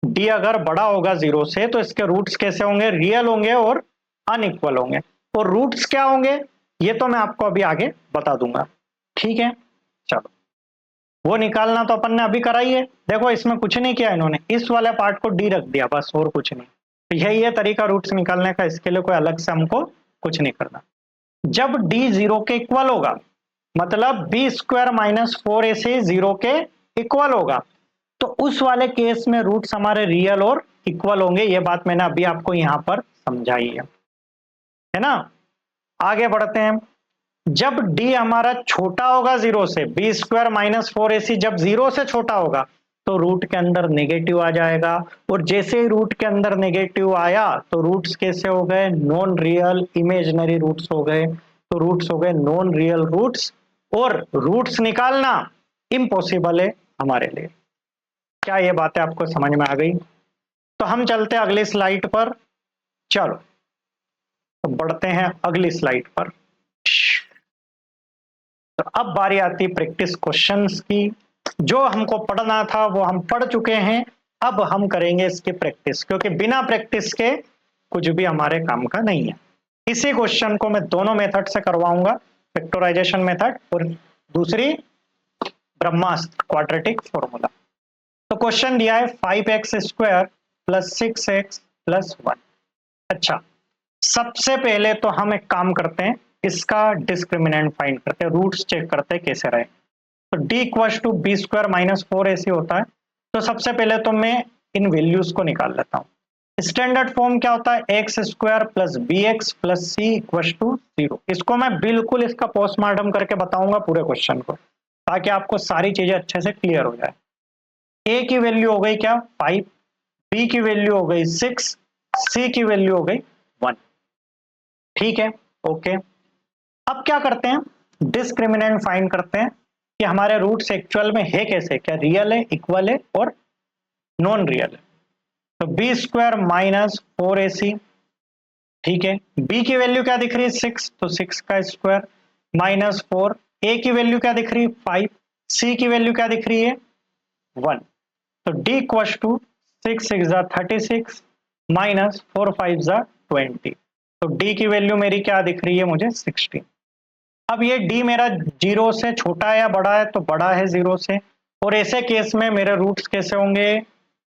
Speaker 1: डी अगर बड़ा होगा 0 से तो इसके रूट्स कैसे होंगे, रियल होंगे और अनइक्वल होंगे। और रूट्स क्या होंगे ये तो मैं आपको अभी आगे बता दूंगा। ठीक है, चलो वो निकालना तो अपन ने अभी कराई है। देखो इसमें कुछ नहीं किया इन्होंने, इस वाले पार्ट को डी रख दिया बस, और कुछ नहीं। तो यही है तरीका रूट्स निकालने का, इसके लिए कोई अलग से हमको कुछ नहीं करना। जब डी 0 के इक्वल होगा, मतलब बी स्क्वायर माइनस 4ac 0 के इक्वल होगा, तो उस वाले केस में रूट्स हमारे रियल और इक्वल होंगे। ये बात मैंने अभी आपको यहां पर समझाई है ना। आगे बढ़ते हैं। जब डी हमारा छोटा होगा 0 से, बी स्क्वायर माइनस 4ac जब 0 से छोटा होगा तो रूट के अंदर नेगेटिव आ जाएगा। और जैसे ही रूट के अंदर नेगेटिव आया तो रूट्स कैसे हो गए, नॉन रियल इमेजिनरी रूट्स हो गए। तो रूट्स हो गए नॉन रियल रूट्स, और रूट्स निकालना इम्पॉसिबल है हमारे लिए। क्या ये बातें आपको समझ में आ गई? तो हम चलते हैं अगली स्लाइड पर। चलो तो बढ़ते हैं अगली स्लाइड पर। तो अब बारी आती प्रैक्टिस क्वेश्चंस की। जो हमको पढ़ना था वो हम पढ़ चुके हैं, अब हम करेंगे इसकी प्रैक्टिस, क्योंकि बिना प्रैक्टिस के कुछ भी हमारे काम का नहीं है। इसी क्वेश्चन को मैं दोनों मेथड से करवाऊंगा, फैक्टराइजेशन मेथड और दूसरी ब्रह्मास्त्र क्वाड्रेटिक फॉर्मूला। तो क्वेश्चन दिया है 5x square plus 6x plus 1। अच्छा, सबसे पहले तो हम एक काम करते हैं, इसका डिस्क्रिमिनेंट फाइंड करते हैं, रूट्स चेक करते हैं कैसे रहे। तो d equal to b square minus 4ac होता है। तो सबसे पहले तो मैं इन वैल्यूज को निकाल लेता हूं। स्टैंडर्ड फॉर्म क्या होता है, x square plus b x plus c equal to 0। इसको मैं बिल्कुल इसका पोस्टमार्टम करके बताऊंगा पूरे क्वेश्चन को, ताकि आपको सारी चीजें अच्छे से क्लियर हो जाए। ए की वैल्यू हो गई क्या 5, बी की वैल्यू हो गई 6, सी की वैल्यू हो गई 1। ठीक है, ओके। अब क्या करते हैं, डिस्क्रिमिनेंट फाइंड करते हैं कि हमारे रूट्स एक्चुअल में है कैसे, क्या रियल है, इक्वल है और नॉन रियल है। तो बी स्क्वायर माइनस 4ac, ठीक है। बी की वैल्यू क्या दिख रही है 6, तो 6 का स्क्वायर माइनस 4। ए की वैल्यू क्या दिख रही है 5, सी की वैल्यू क्या दिख रही है 1। तो डी इक्वल टू 6 6 36 माइनस 4 5 20। तो डी की वैल्यू मेरी क्या दिख रही है मुझे 16। अब ये डी मेरा 0 से छोटा है या बड़ा है, तो बड़ा है 0 से। और ऐसे केस में मेरे रूट्स कैसे होंगे,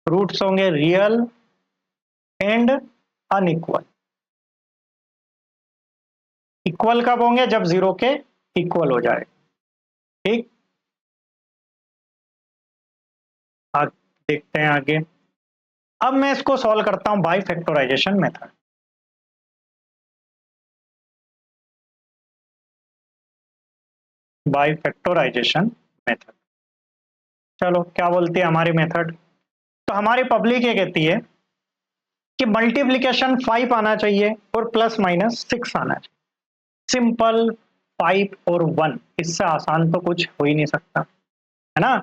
Speaker 1: रूट्स होंगे रियल एंड अनइक्वल। इक्वल कब होंगे, जब 0 के इक्वल हो जाए। ठीक, देखते हैं आगे। अब मैं इसको सॉल्व करता हूं by factorization method. By factorization method, चलो क्या बोलती है हमारी मेथड। तो हमारी पब्लिक ये कहती है कि मल्टीप्लीकेशन 5 आना चाहिए और प्लस माइनस 6 आना चाहिए। सिंपल, 5 और 1, इससे आसान तो कुछ हो ही नहीं सकता, है ना।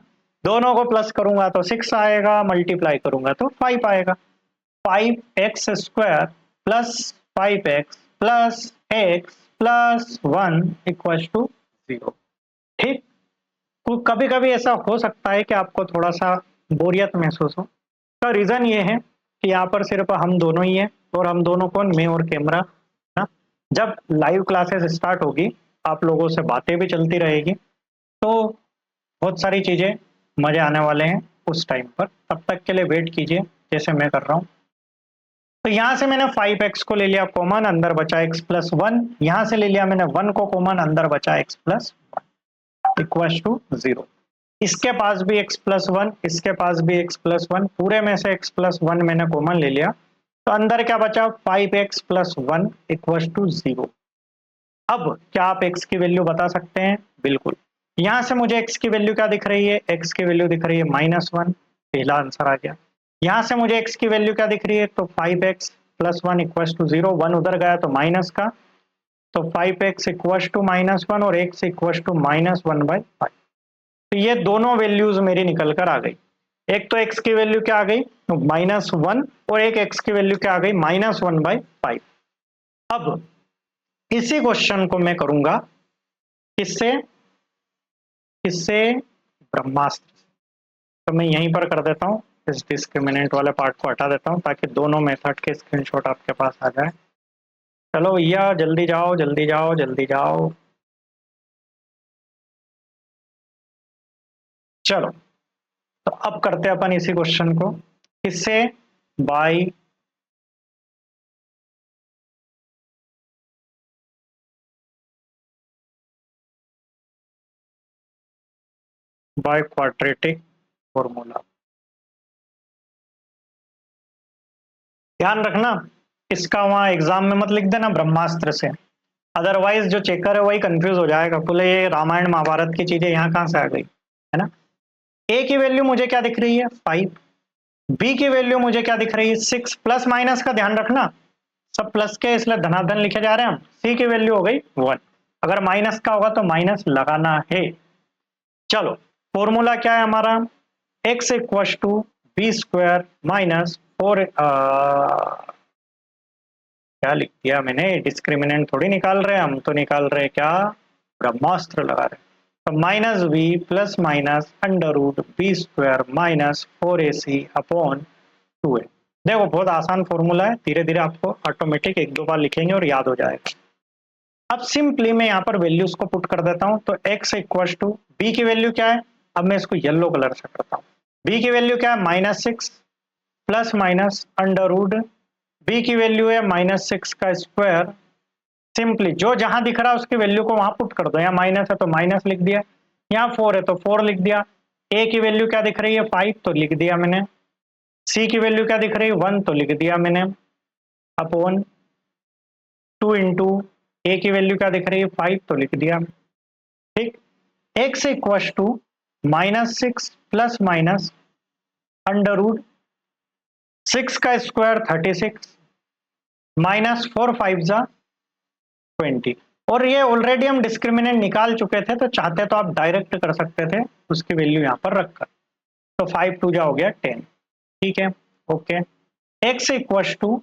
Speaker 1: दोनों को प्लस करूंगा तो 6 आएगा, मल्टीप्लाई करूंगा तो 5 आएगा। 5x square plus 5x plus x plus 1 equal to 0। ठीक, तो कभी कभी ऐसा हो सकता है कि आपको थोड़ा सा बोरियत महसूस हो। का रीजन ये है कि यहाँ पर सिर्फ हम दोनों ही हैं, और हम दोनों कौन, मैं और कैमरा ना। जब लाइव क्लासेस स्टार्ट होगी, आप लोगों से बातें भी चलती रहेगी, तो बहुत सारी चीजें मजे आने वाले हैं उस टाइम पर। तब तक के लिए वेट कीजिए, जैसे मैं कर रहा हूँ। तो यहां से मैंने 5x को ले लिया कॉमन, अंदर बचा x प्लस 1। यहां से ले लिया मैंने 1 को कॉमन, अंदर बचा x प्लस 1 इक्वल टू 0। इसके पास भी x प्लस 1, इसके पास भी x प्लस 1, पूरे में से x प्लस 1 मैंने कॉमन ले लिया, तो अंदर क्या बचा 5x प्लस 1 इक्वल टू 0। अब क्या आप x की वैल्यू बता सकते हैं, बिल्कुल। यहां से मुझे x की वैल्यू क्या दिख रही है, x की वैल्यू दिख रही है -1, पहला आंसर आ गया। यहां से मुझे x की वैल्यू क्या दिख रही है, तो 5x प्लस 1 इक्वल टू 0, 1 उधर गया तो माइनस का, तो 5x इक्वल टू -1 और x इक्वल टू -1/5। तो ये दोनों वैल्यूज मेरी निकल कर आ गई। एक तो x की वैल्यू क्या आ गई -1 और एक x की वैल्यू क्या आ गई -1/5। अब इसी क्वेश्चन को मैं करूंगा किससे किससे ब्रह्मास्त्र। तो मैं यहीं पर कर देता हूँ, इस डिस्क्रिमिनेंट वाले पार्ट को हटा देता हूँ ताकि दोनों मेथड के स्क्रीनशॉट आपके पास आ जाए। चलो भैया जल्दी जाओ जल्दी जाओ जल्दी जाओ। चलो तो अब करते हैं अपन इसी क्वेश्चन को किससे, बाई क्वाड्रेटिक फॉर्मूला। ध्यान रखना इसका वहां एग्जाम में मत लिख देना ब्रह्मास्त्र से, अदरवाइज जो चेकर है वही कंफ्यूज हो जाएगा, बोले ये रामायण महाभारत की चीजें यहाँ कहाँ से आ गई, है ना। ए की वैल्यू मुझे क्या दिख रही है 5, बी की वैल्यू मुझे क्या दिख रही है 6, प्लस माइनस का ध्यान रखना सब प्लस के इसलिए धनाधन लिखे जा रहे हैं हम। सी की वैल्यू हो गई 1, अगर माइनस का होगा तो माइनस लगाना है। चलो फॉर्मूला क्या है हमारा, x equal to b square minus 4, क्या लिख दिया मैंने, डिस्क्रिमिनेंट थोड़ी निकाल रहे हैं हम, तो निकाल रहे क्या ब्रह्मास्त्र लगा रहे हैं। तो minus b plus minus under root b square minus 4ac upon 2a। देखो बहुत आसान फॉर्मूला है, धीरे धीरे आपको ऑटोमेटिक एक दो बार लिखेंगे और याद हो जाएगा। अब सिंपली मैं यहाँ पर वैल्यूज को पुट कर देता हूँ, तो x इक्वल टू बी की वैल्यू क्या है, अब मैं इसको येलो कलर से करता हूँ। बी की वैल्यू क्या है -6 plus minus under root, b की वैल्यू है -6 का स्क्वायर। सिंपली जो जहां दिख रहा है उसकी वैल्यू को वहां पुट कर दो, यहाँ माइनस है तो माइनस लिख दिया, यहाँ 4 है तो 4 लिख दिया। ए की वैल्यू क्या दिख रही है 5 तो लिख दिया मैंने, सी की वैल्यू क्या दिख रही है 1 तो लिख दिया मैंने, अपॉन 2 इंटू ए की वैल्यू क्या दिख रही है 5 तो लिख दिया। ठीक, x equal to -6 plus minus under root 6 का स्क्वायर 36 माइनस 4 5 जा 20। और ये ऑलरेडी हम डिस्क्रिमिनेंट निकाल चुके थे, तो चाहते तो आप डायरेक्ट कर सकते थे उसकी वैल्यू यहाँ पर रखकर। तो 5 2 जा हो गया 10। ठीक है, okay. x equal to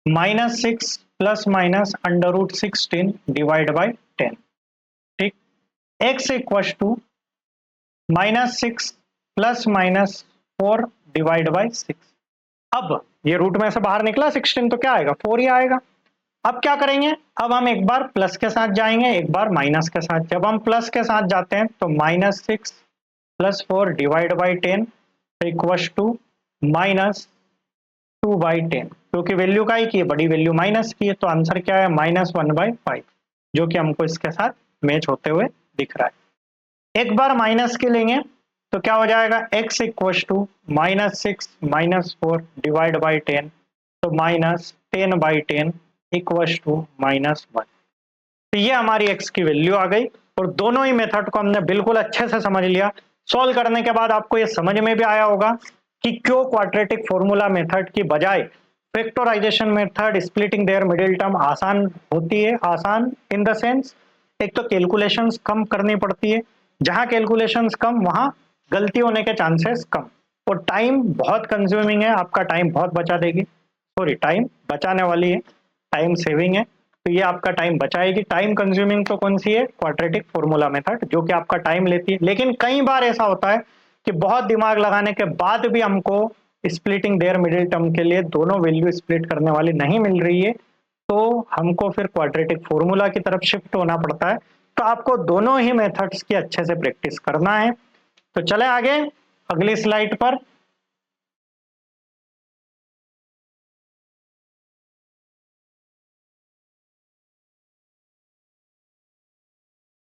Speaker 1: -6 plus minus under root 16 divide by 10। ठीक, x equal to -6 plus minus 4 divide by 6। अब ये रूट में से बाहर निकला 16 तो क्या आएगा 4 ही आएगा। अब क्या करेंगे, अब हम एक बार प्लस के साथ जाएंगे एक बार माइनस के साथ। जब हम प्लस के साथ जाते हैं तो -6 plus 4 divide by 10 equal to -2/10, क्योंकि वैल्यू का ही की है, बड़ी वैल्यू माइनस की है, तो आंसर क्या है -1/5, जो कि हमको इसके साथ मैच होते हुए दिख रहा है। एक बार माइनस के लेंगे तो क्या हो जाएगा x equal to -6 -4 divide by 10, तो -10/10 इक्वल टू -1। तो ये हमारी x की वैल्यू आ गई, और दोनों ही मेथड को हमने बिल्कुल अच्छे से समझ लिया। सॉल्व करने के बाद आपको ये समझ में भी आया होगा कि क्यों क्वाड्रेटिक फॉर्मूला मेथड की बजाय factorization method, splitting their middle term आसान होती है। आसान इन द सेंस, एक तो कैलकुलेशंस कम करनी पड़ती है, जहां कैलकुलेशंस कम वहां गलती होने के चांसेस कम, और टाइम बहुत कंज्यूमिंग है, आपका टाइम बहुत बचा देगी, सॉरी टाइम बचाने वाली है, टाइम सेविंग है, तो ये आपका टाइम बचाएगी। टाइम कंज्यूमिंग तो कौन सी है, क्वाड्रेटिक फॉर्मूला मेथड, जो कि आपका टाइम लेती है। लेकिन कई बार ऐसा होता है कि बहुत दिमाग लगाने के बाद भी हमको स्प्लिटिंग देयर मिडिल टर्म के लिए दोनों वैल्यू स्प्लिट करने वाली नहीं मिल रही है, तो हमको फिर क्वाड्रेटिक फॉर्मूला की तरफ शिफ्ट होना पड़ता है। तो आपको दोनों ही मेथड्स की अच्छे से प्रैक्टिस करना है। तो चले आगे अगली स्लाइड पर।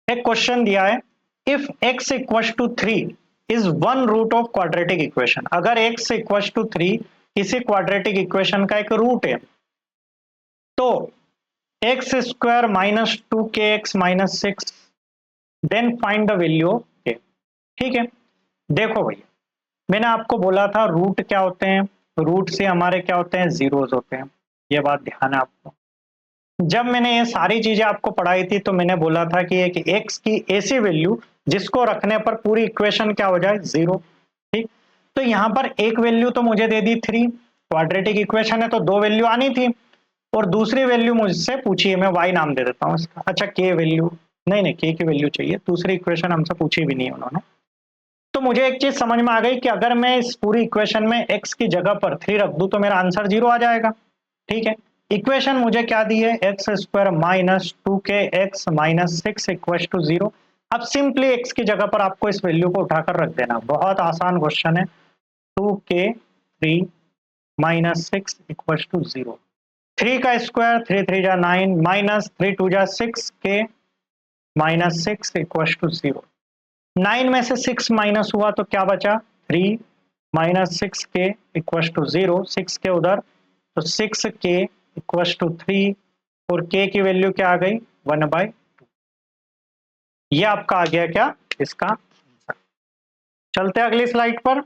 Speaker 1: एक क्वेश्चन दिया है, if x equal to 3 is one root of quadratic equation. अगर x इक्वल टू 3 किसी क्वाड्रेटिक इक्वेशन का एक रूट है, तो x square -2kx-6 then find the value of k। ठीक है, देखो भैया मैंने आपको बोला था रूट क्या होते हैं, रूट से हमारे क्या होते हैं जीरोस होते हैं, ये बात ध्यान है आपको। जब मैंने ये सारी चीजें आपको पढ़ाई थी तो मैंने बोला था कि एक x की ऐसी वैल्यू जिसको रखने पर पूरी इक्वेशन क्या हो जाए, जीरो। ठीक, तो यहाँ पर एक वैल्यू तो मुझे दे दी 3, क्वाड्रेटिक इक्वेशन है तो दो वैल्यू आनी थी, और दूसरी वैल्यू मुझसे पूछी है, मैं y नाम दे देता हूँ इसका। अच्छा, k वैल्यू नहीं नहीं, k की वैल्यू चाहिए, दूसरी इक्वेशन हमसे पूछी भी नहीं है उन्होंने। तो मुझे एक चीज समझ में आ गई कि अगर मैं इस पूरी इक्वेशन में x की जगह पर 3 रख दूं तो मेरा आंसर 0 आ जाएगा। ठीक है, इक्वेशन मुझे क्या दी है, x square minus 2k(x minus 6) equal to 0। अब सिंपली x की जगह पर आपको इस वैल्यू को उठाकर रख देना, बहुत आसान क्वेश्चन है। 2k(3 minus 6) equal to 0। 3 का स्क्वायर 3 3 जा 9 माइनस 3 2 जा 6k माइनस 6 इक्वल टू 0। 9 में से 6 माइनस हुआ तो क्या बचा, 3 माइनस 6k इक्वल टू 0। 6 के उधर तो 6k इक्वल टू 3, और k की वैल्यू क्या आ गई, 1/2। ये आपका आ गया क्या, इसका आंसर। चलते हैं अगली स्लाइड पर।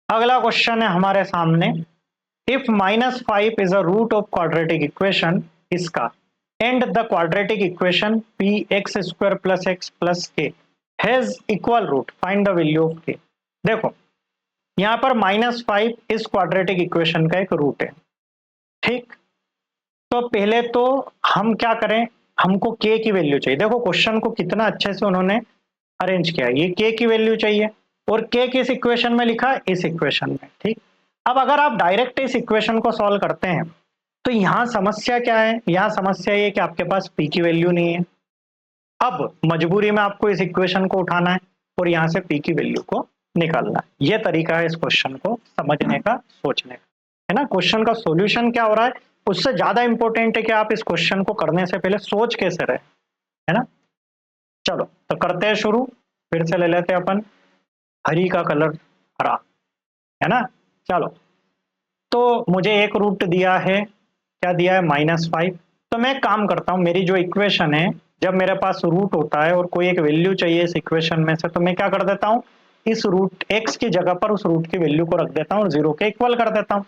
Speaker 1: अगला क्वेश्चन है हमारे सामने, if -5 is a root of quadratic equation इसका, and the quadratic equation px square plus x plus k has equal root, find the value of k। देखो, यहां पर -5 इस क्वाड्रेटिक इक्वेशन का एक रूट है। ठीक, तो पहले तो हम क्या करें, हमको k की वैल्यू चाहिए। देखो क्वेश्चन को कितना अच्छे से उन्होंने अरेंज किया, ये k की वैल्यू चाहिए, और k किस इक्वेशन में लिखा, इस इक्वेशन में। ठीक, अब अगर आप डायरेक्ट इस इक्वेशन को सॉल्व करते हैं तो यहां समस्या क्या है, यहां समस्या ये कि आपके पास p की वैल्यू नहीं है। अब मजबूरी में आपको इस इक्वेशन को उठाना है और यहां से p की वैल्यू को निकालना है। यह तरीका है इस क्वेश्चन को समझने का, सोचने का, है ना। क्वेश्चन का सॉल्यूशन क्या हो रहा है, उससे ज्यादा इंपॉर्टेंट है कि आप इस क्वेश्चन को करने से पहले सोच कैसे रहे, है ना। चलो तो करते हैं शुरू। फिर से ले लेते हैं अपन हरी का कलर, हरा, है ना। चलो, तो मुझे एक रूट दिया है, क्या दिया है, -5। तो मैं एक काम करता हूं, मेरी जो इक्वेशन है, जब मेरे पास रूट होता है और कोई एक वैल्यू चाहिए इस इक्वेशन में से, तो मैं क्या कर देता हूं, इस रूट x की जगह पर उस रूट की वैल्यू को रख देता हूं और 0 के इक्वल कर देता हूं।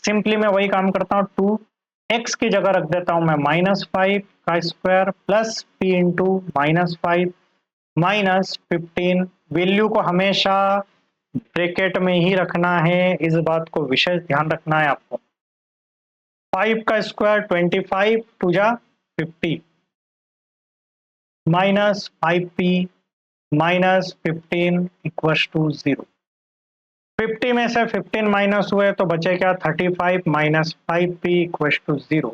Speaker 1: सिंपली मैं वही काम करता हूं, 2x की जगह रख देता हूं मैं -5 का square plus p into -5 minus 15। Value को हमेशा ब्रैकेट में ही रखना है, इस बात को विशेष ध्यान रखना है आपको। 5 का स्क्वायर 25 टू जा 50 minus 5p minus 15 equal to 0। 50 में से 15 माइनस हुए तो बचे क्या, 35 minus 5p equal to 0।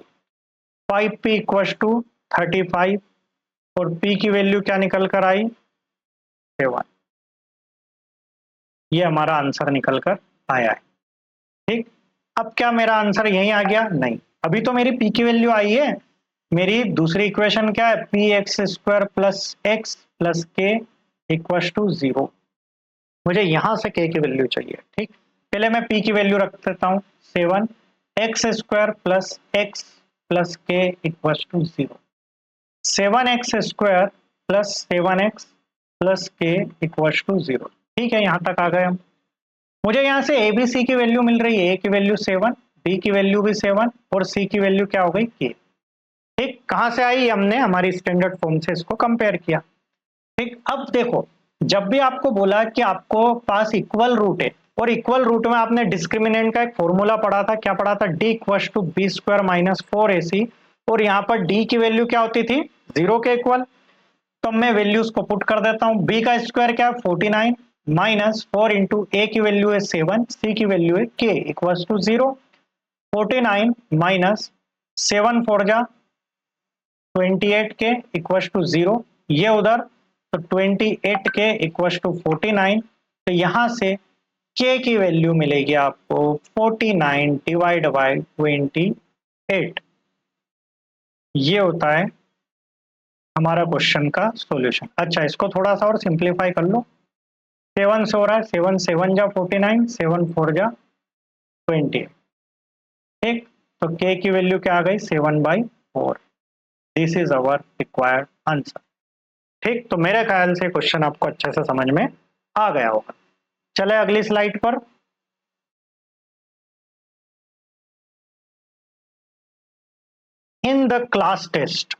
Speaker 1: 5p equal to 35, और p की वैल्यू क्या निकल कर आई, 7। ये हमारा आंसर निकल कर आया है। ठीक, अब क्या मेरा आंसर यहीं आ गया, नहीं, अभी तो मेरी p की वैल्यू आई है। मेरी दूसरी इक्वेशन क्या है, P x square plus x plus k equal to 0। मुझे यहां से k की वैल्यू चाहिए। ठीक, पहले मैं p की वैल्यू रख देता हूं 7, x square plus x plus k equal to 0। 7x square plus 7x plus k equal to 0। ठीक है, यहां तक आ गए हम। मुझे यहाँ से ए बी सी की वैल्यू मिल रही है, ए की वैल्यू 7, बी की वैल्यू भी 7, और सी की वैल्यू क्या हो गई, के। ठीक, कहां से आई, हमने हमारी स्टैंडर्ड फॉर्म से इसको कंपेयर किया। ठीक, अब देखो, जब भी आपको बोला कि आपको पास इक्वल रूट है, और इक्वल रूट में आपने डिस्क्रिमिनेंट का एक फॉर्मूला पढ़ा था, क्या पढ़ा था, d equal to b square minus 4ac, और यहाँ पर डी की वैल्यू क्या होती थी, 0 के इक्वल। तो मैं वैल्यूज को पुट कर देता हूं, बी का स्क्वायर क्या है 49 माइनस 4 इंटू ए की वैल्यू है 7, सी की वैल्यू है के इक्वल टू 0। 49 माइनस 7 4 जा 28 के इक्वल टू 0, ये उधर, तो 28 के इक्वल टू 49। तो यहां से के की वैल्यू मिलेगी आपको 49 डिवाइड बाई 28। ये होता है हमारा क्वेश्चन का सॉल्यूशन। अच्छा, इसको थोड़ा सा और सिंप्लीफाई कर लो। 7 से हो रहा है, 7 7 जा 49, 7 4 जा 20। ठीक, तो के की वैल्यू क्या आ गई, 7/4। This is our required answer. ठीक, तो मेरे ख्याल से क्वेश्चन आपको अच्छे से समझ में आ गया होगा। चले अगली स्लाइड पर। In the class test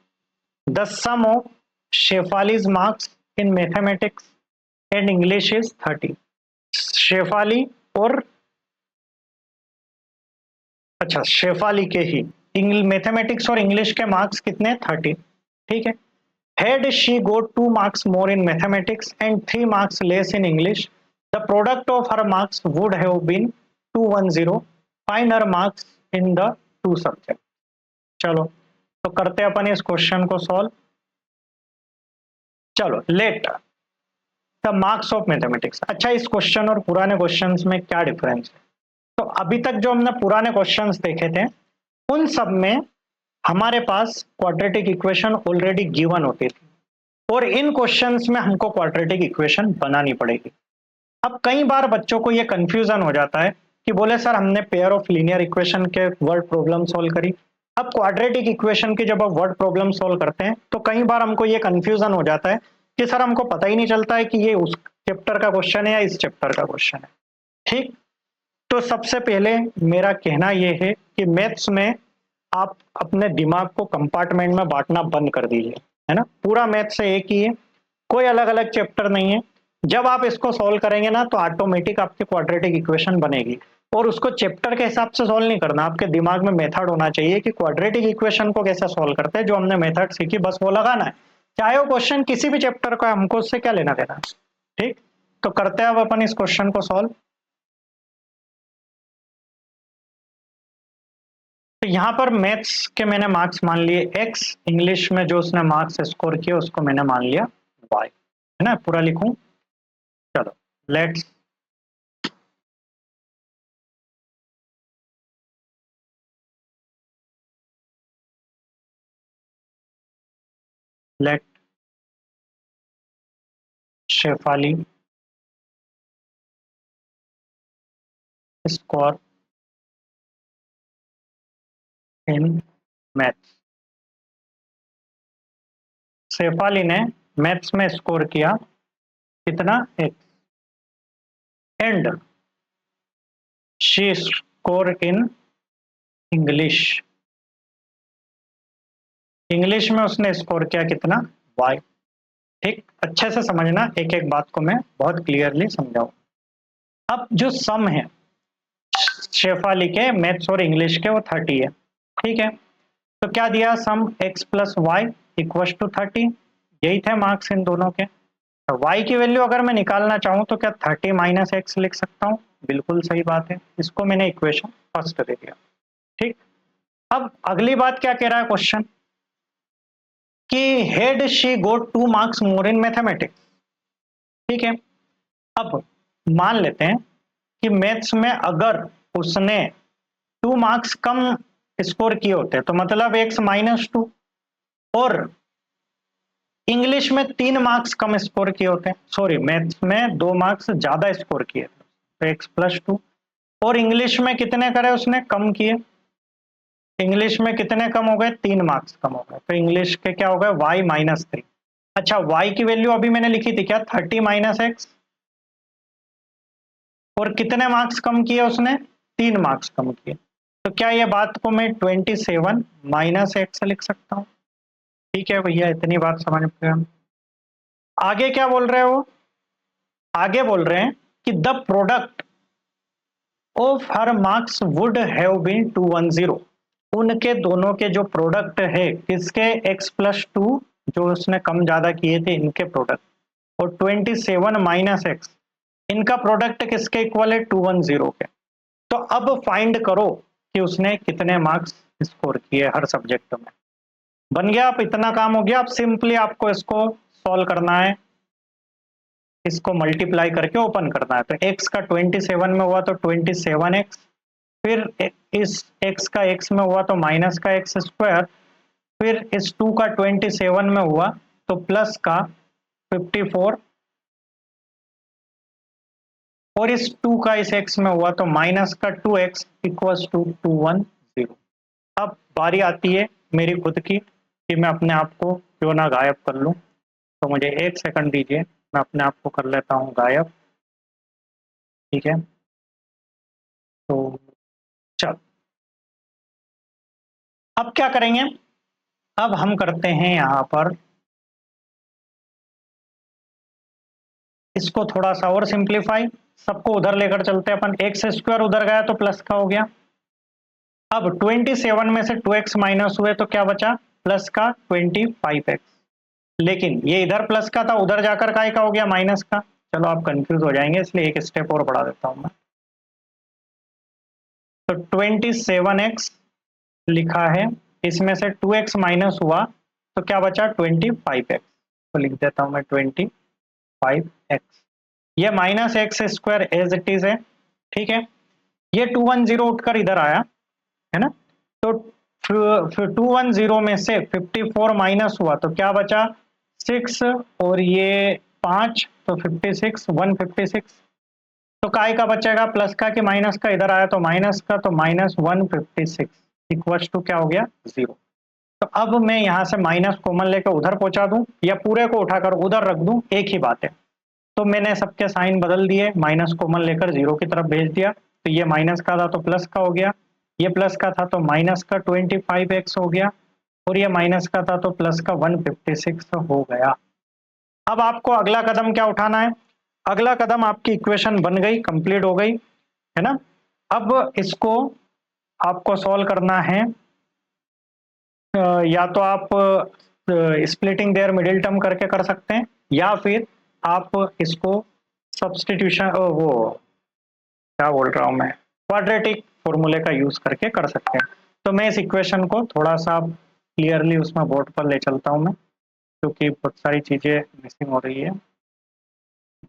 Speaker 1: the sum of Shefali's marks in mathematics and English is 30। Shefali और अच्छा शेफाली के ही मैथमेटिक्स और इंग्लिश के मार्क्स कितने 30। ठीक है। Had she got 2 marks more in mathematics and 3 marks less in English, the product of her marks would have been 210. Find her marks in the two subjects. चलो तो करते हैं अपन इस क्वेश्चन को सॉल्व। चलो let the marks of mathematics. अच्छा इस question और पुराने क्वेश्चंस में क्या डिफरेंस है? तो अभी तक जो हमने पुराने क्वेश्चंस देखे थे उन सब में हमारे पास क्वाड्रेटिक इक्वेशन ऑलरेडी गिवन होती थी और इन क्वेश्चंस में हमको क्वाड्रेटिक इक्वेशन बनानी पड़ेगी। अब कई बार बच्चों को ये कंफ्यूजन हो जाता है कि बोले सर हमने पेयर ऑफ लीनियर इक्वेशन के वर्ड प्रॉब्लम सॉल्व करी। अब क्वाड्रेटिक इक्वेशन की जब आप वर्ड प्रॉब्लम सॉल्व करते हैं तो कई बार हमको ये कंफ्यूजन हो जाता है कि सर हमको पता ही नहीं चलता है कि ये उस चैप्टर का क्वेश्चन है या इस चैप्टर का क्वेश्चन है। ठीक। तो सबसे पहले मेरा कहना यह है कि मैथ्स में आप अपने दिमाग को कंपार्टमेंट में बांटना बंद कर दीजिए, है ना। पूरा मैथ्स एक ही है, कोई अलग अलग चैप्टर नहीं है। जब आप इसको सॉल्व करेंगे ना तो ऑटोमेटिक आपकी क्वाड्रेटिक इक्वेशन बनेगी और उसको चैप्टर के हिसाब से सॉल्व नहीं करना। आपके दिमाग में मेथड होना चाहिए कि क्वाड्रेटिक इक्वेशन को कैसे सॉल्व करते हैं, जो हमने मेथड सीखी बस वो लगाना है, चाहे वो क्वेश्चन किसी भी चैप्टर का, हमको उससे क्या लेना देना। ठीक। तो करते हैं अब अपन इस क्वेश्चन को सॉल्व। तो यहाँ पर मैथ्स के मैंने मार्क्स मान लिए x, इंग्लिश में जो उसने मार्क्स स्कोर किए उसको मैंने मान लिया y, है ना। पूरा लिखूं? चलो let's let Shefali score in maths. Shefali ने मैथ्स में स्कोर किया कितना x and she score in English. English में उसने स्कोर किया कितना y। ठीक। अच्छे से समझना, एक एक बात को मैं बहुत क्लियरली समझाऊं। अब जो सम है शेफाली के मैथ्स और इंग्लिश के वो 30 है। ठीक है। तो क्या दिया, sum x plus y equal to 30। यही थे मार्क्स इन दोनों के। तो y की वैल्यू अगर मैं निकालना चाहूं तो क्या 30 माइनस एक्स लिख सकता हूं? बिल्कुल सही बात है, इसको मैंने इक्वेशन फर्स्ट दे दिया। ठीक। अब अगली बात क्या कह रहा है क्वेश्चन कि had she got 2 marks more in mathematics. ठीक है। अब मान लेते हैं कि मैथ्स में अगर उसने 2 मार्क्स कम स्कोर किए होते तो मतलब x-2, और इंग्लिश में 3 मार्क्स कम स्कोर किए होते, सॉरी मैथ्स में 2 मार्क्स ज्यादा स्कोर किए तो x+2, और इंग्लिश में कितने करे उसने कम किए, इंग्लिश में कितने कम हो गए 3 मार्क्स कम हो गए, तो इंग्लिश के क्या हो गए y-3। अच्छा y की वैल्यू अभी मैंने लिखी थी क्या 30 माइनस एक्स, और कितने मार्क्स कम किए उसने 3 मार्क्स कम किए। तो क्या ये बात को मैं 27 माइनस एक्स लिख सकता हूँ? ठीक है भैया, इतनी बात समझ में। आगे क्या बोल रहे हो? आगे बोल रहे हैं कि the product of her marks would have been 210। उनके दोनों के जो प्रोडक्ट है किसके x+2, जो उसने कम ज्यादा किए थे इनके प्रोडक्ट, और 27 माइनस एक्स इनका प्रोडक्ट किसके इक्वल है 210 के। तो अब फाइंड करो कि उसने कितने मार्क्स स्कोर किए हर सब्जेक्ट में। बन गया। आप इतना काम हो गया। अब सिंपली आपको इसको सॉल्व करना है, इसको मल्टीप्लाई करके ओपन करना है। तो x का 27 में हुआ तो 27x, फिर इस x का x में हुआ तो माइनस का एक्स स्क्वायर, फिर इस 2 का 27 में हुआ तो प्लस का 54, और इस 2 का इस x में हुआ तो माइनस का 2x इक्वल्स टू 210। अब बारी आती है मेरी खुद की कि मैं अपने आप को क्यों ना गायब कर लूं। तो मुझे 1 सेकंड दीजिए, मैं अपने आप को कर लेता हूं गायब। ठीक है। तो चल अब क्या करेंगे अब हम करते हैं यहाँ पर इसको थोड़ा सा और सिंप्लीफाई, सबको उधर लेकर चलते हैं अपन, एक्स स्क्वायर उधर गया तो प्लस का हो गया। अब 27 में से 2x माइनस हुए तो क्या बचा, प्लस का 25x। लेकिन ये इधर प्लस का था, उधर जाकर काय का हो गया, माइनस का। चलो आप कंफ्यूज हो जाएंगे, इसलिए एक स्टेप और बढ़ा देता हूं मैं। तो 27x लिखा है, इसमें से 2x माइनस हुआ तो क्या बचा, 25x। तो लिख देता हूं मैं 25x। ये minus x square as it is है, ठीक है। ये 210 उठकर इधर आया, है ना। तो फिर 210 में से 54 माइनस हुआ तो क्या बचा, 6, और ये 5, तो 56, 156। तो काय का बचेगा, प्लस का कि माइनस का, इधर आया तो माइनस का, तो माइनस 156 इक्वल टू क्या हो गया, 0। तो अब मैं यहां से माइनस कॉमन लेकर उधर पहुंचा दूं या पूरे को उठाकर उधर रख दूं, एक ही बात है। तो मैंने सबके साइन बदल दिए, माइनस कॉमन लेकर 0 की तरफ भेज दिया, तो ये माइनस का था तो प्लस का हो गया, ये प्लस का था तो माइनस का 25x हो गया, और ये माइनस का था तो प्लस का 156 हो गया। अब आपको अगला कदम क्या उठाना है, अगला कदम आपकी इक्वेशन बन गई, कंप्लीट हो गई, है ना। अब इसको आपको सॉल्व करना है, या तो आप स्प्लिटिंग देयर मिडिल टर्म करके कर सकते हैं, या फिर आप इसको सब्सटीट्यूशन, वो क्या बोल रहा हूं मैं, क्वाड्रेटिक फॉर्मूले का यूज करके कर सकते हैं। तो मैं इस इक्वेशन को थोड़ा सा क्लियरली उसमें बोर्ड पर ले चलता हूं मैं, क्योंकि बहुत सारी चीजें मिसिंग हो रही है।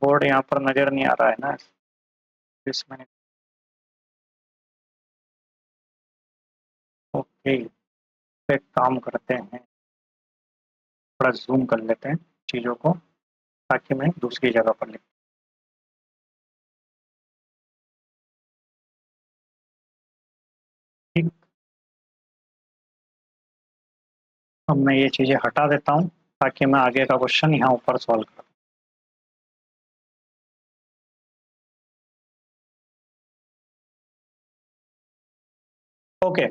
Speaker 1: बोर्ड यहाँ पर नजर नहीं आ रहा है ना इसमें। ओके, एक काम करते हैं, थोड़ा जूम कर लेते हैं चीजों को, ताकि मैं दूसरी जगह पर लिख। ठीक, अब मैं ये चीजें हटा देता हूँ ताकि मैं आगे का क्वेश्चन यहाँ ऊपर सॉल्व कर। ओके,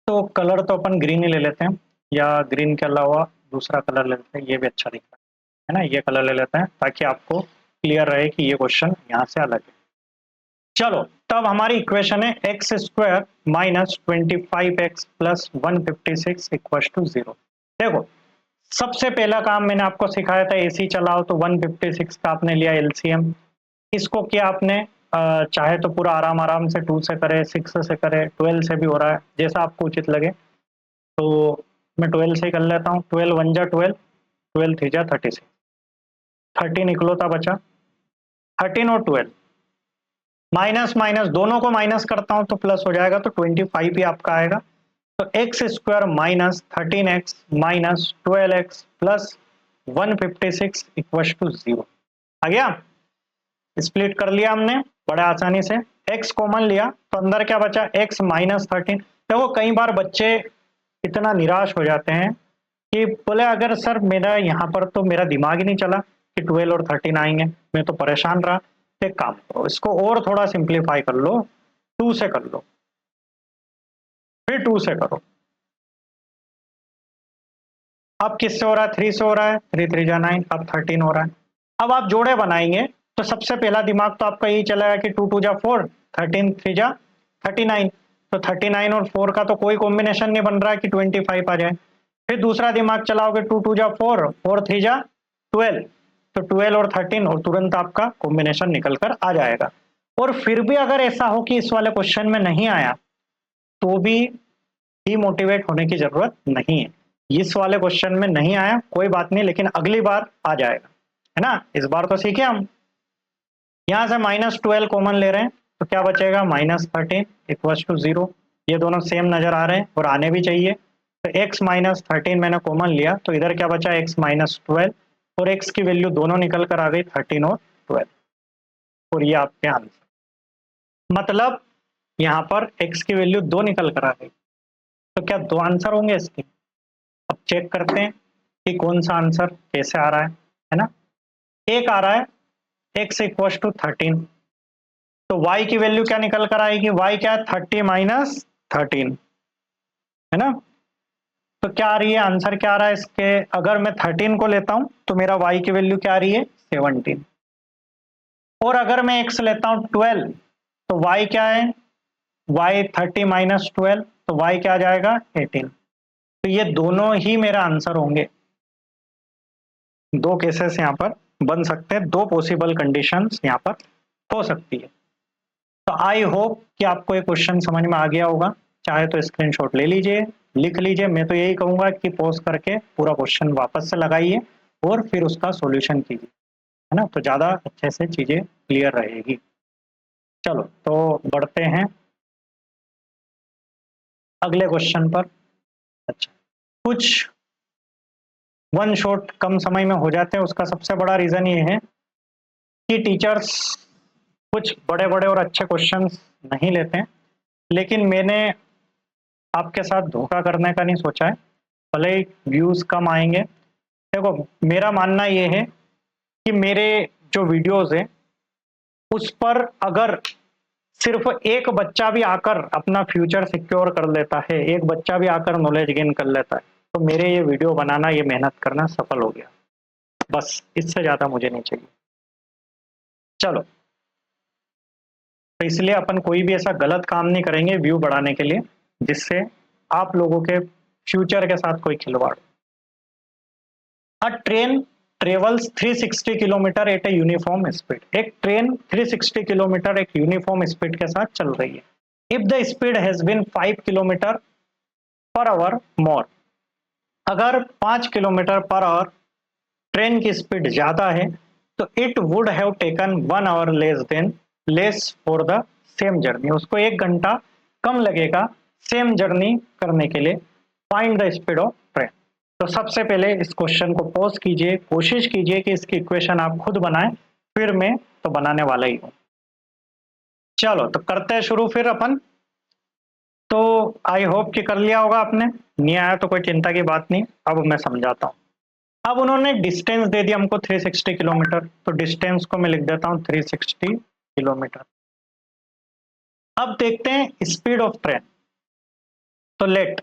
Speaker 1: तो कलर तो अपन ग्रीन ही ले लेते हैं, या ग्रीन के अलावा दूसरा कलर ले लेते हैं, ये भी अच्छा दिख रहा है ना। ये कलर ले लेते हैं ताकि आपको क्लियर रहे कि ये क्वेश्चन यहाँ से अलग है। चलो, तब हमारी इक्वेशन है x square minus 25x plus 156 equal to 0। देखो, सबसे पहला काम मैंने आपको सिखाया था, एसी चलाओ, तो 156 का आपने लिया एलसीएम। इसको क्या आपने चाहे तो पूरा आराम आराम से 2 से करे, 6 से करे, 12 से भी हो रहा है, जैसा आपको उचित लगे। तो मैं 12 से ही कर लेता हूँ। 12 1 जा 12, 12 3 जा 36, 13 इकलौता बचा। 13 और 12 माइनस माइनस दोनों को माइनस करता हूं तो प्लस हो जाएगा, तो 25 ही आपका आएगा। तो x square minus 13x minus 12x plus 156 equal to 0 आ गया। स्प्लिट कर लिया हमने बड़े आसानी से, x कॉमन लिया तो अंदर क्या बचा, x माइनस 13। देखो, कई बार बच्चे इतना निराश हो जाते हैं कि बोले अगर सर मेरा यहाँ पर तो मेरा दिमाग ही नहीं चला कि 12 और 13 आएंगे, मैं तो परेशान रहा। एक काम करो, इसको और थोड़ा सिंप्लीफाई कर लो, 2 से कर लो, फिर 2 से करो। अब किससे हो रहा है, 3 से हो रहा है, 3 3 जा 9, अब 13 हो रहा है। अब आप जोड़े बनाएंगे तो सबसे पहला दिमाग तो आपका यही चलेगा कि 2 2 जा 4, 13 3 जा 39। तो 39 और 4 का तो कोई कॉम्बिनेशन नहीं बन रहा है कि 25 आ जाए। फिर दूसरा दिमाग चलाओगे, 2 2 जा 4, 4 3 जा 12, तो 12 और 13 और तुरंत आपका कॉम्बिनेशन निकल कर आ जाएगा। और फिर भी अगर ऐसा हो कि इस वाले क्वेश्चन में नहीं आया, तो भी डीमोटिवेट होने की जरूरत नहीं है। इस वाले क्वेश्चन में नहीं आया कोई बात नहीं, लेकिन अगली बार आ जाएगा, है ना। इस बार तो सीखे हम। यहां से -12 कॉमन ले रहे हैं तो क्या बचेगा, -13 इक्वल टू 0। ये दोनों सेम नजर आ रहे हैं और आने भी चाहिए। तो x -13 मैंने कॉमन लिया, तो इधर क्या बचा, x -12, और x की वैल्यू दोनों निकल कर आ गई, 13 और 12, और ये आपके आंसर। मतलब यहाँ पर x की वैल्यू 2 निकल कर आ गई। तो क्या 2 आंसर होंगे इसके। अब चेक करते हैं कि कौन सा आंसर कैसे आ रहा है ना। एक आ रहा है x इक्वल टू 13, तो y की वैल्यू क्या निकल कर आएगी, y क्या है, 30 माइनस 13, है ना। तो क्या आ रही है आंसर, क्या आ रहा है इसके, अगर मैं 13 को लेता हूं तो मेरा y की वैल्यू क्या आ रही है 17, और अगर मैं x लेता हूं 12 तो y क्या है, y 30 माइनस 12, तो y क्या आ जाएगा 18। तो ये दोनों ही मेरा आंसर होंगे। दो केसेस यहाँ पर बन सकते हैं, दो पॉसिबल कंडीशंस यहाँ पर हो सकती है। तो आई होप कि आपको ये क्वेश्चन समझ में आ गया होगा। चाहे तो स्क्रीनशॉट ले लीजिए, लिख लीजिए। मैं तो यही कहूंगा कि पॉज करके पूरा क्वेश्चन वापस से लगाइए और फिर उसका सॉल्यूशन कीजिए, है ना, तो ज्यादा अच्छे से चीजें क्लियर रहेगी। चलो तो बढ़ते हैं अगले क्वेश्चन पर। अच्छा, कुछ वन शॉट कम समय में हो जाते हैं, उसका सबसे बड़ा रीजन ये है कि टीचर्स कुछ बड़े बड़े और अच्छे क्वेश्चंस नहीं लेते हैं। लेकिन मैंने आपके साथ धोखा करने का नहीं सोचा है, भले ही व्यूज कम आएंगे। देखो, मेरा मानना ये है कि मेरे जो वीडियोस है उस पर अगर सिर्फ एक बच्चा भी आकर अपना फ्यूचर सिक्योर कर लेता है, एक बच्चा भी आकर नॉलेज गेन कर लेता है, तो मेरे ये वीडियो बनाना, ये मेहनत करना सफल हो गया। बस इससे ज्यादा मुझे नहीं चाहिए। चलो, तो इसलिए अपन कोई भी ऐसा गलत काम नहीं करेंगे व्यू बढ़ाने के लिए जिससे आप लोगों के फ्यूचर के साथ कोई खिलवाड़। A train travels 360 kilometre at a uniform speed. एक ट्रेन 360 किलोमीटर एक यूनिफॉर्म स्पीड के साथ चल रही है। If the speed has been 5 kilometre per hour more, अगर 5 किलोमीटर पर आवर ट्रेन की स्पीड ज्यादा है तो it would have taken 1 our less for the same journey. उसको 1 घंटा कम लगेगा सेम जर्नी करने के लिए। Find the speed of train. तो सबसे पहले इस क्वेश्चन को पॉज कीजिए, कोशिश कीजिए कि इसकी इक्वेशन आप खुद बनाएं, फिर मैं तो बनाने वाला ही हूं। चलो तो करते हैं शुरू फिर अपन। तो आई होप कि कर लिया होगा आपने, नहीं आया तो कोई चिंता की बात नहीं, अब मैं समझाता हूं। अब उन्होंने डिस्टेंस दे दिया हमको 360 किलोमीटर, तो डिस्टेंस को मैं लिख देता हूं 360 किलोमीटर। अब देखते हैं स्पीड ऑफ ट्रेन। तो लेट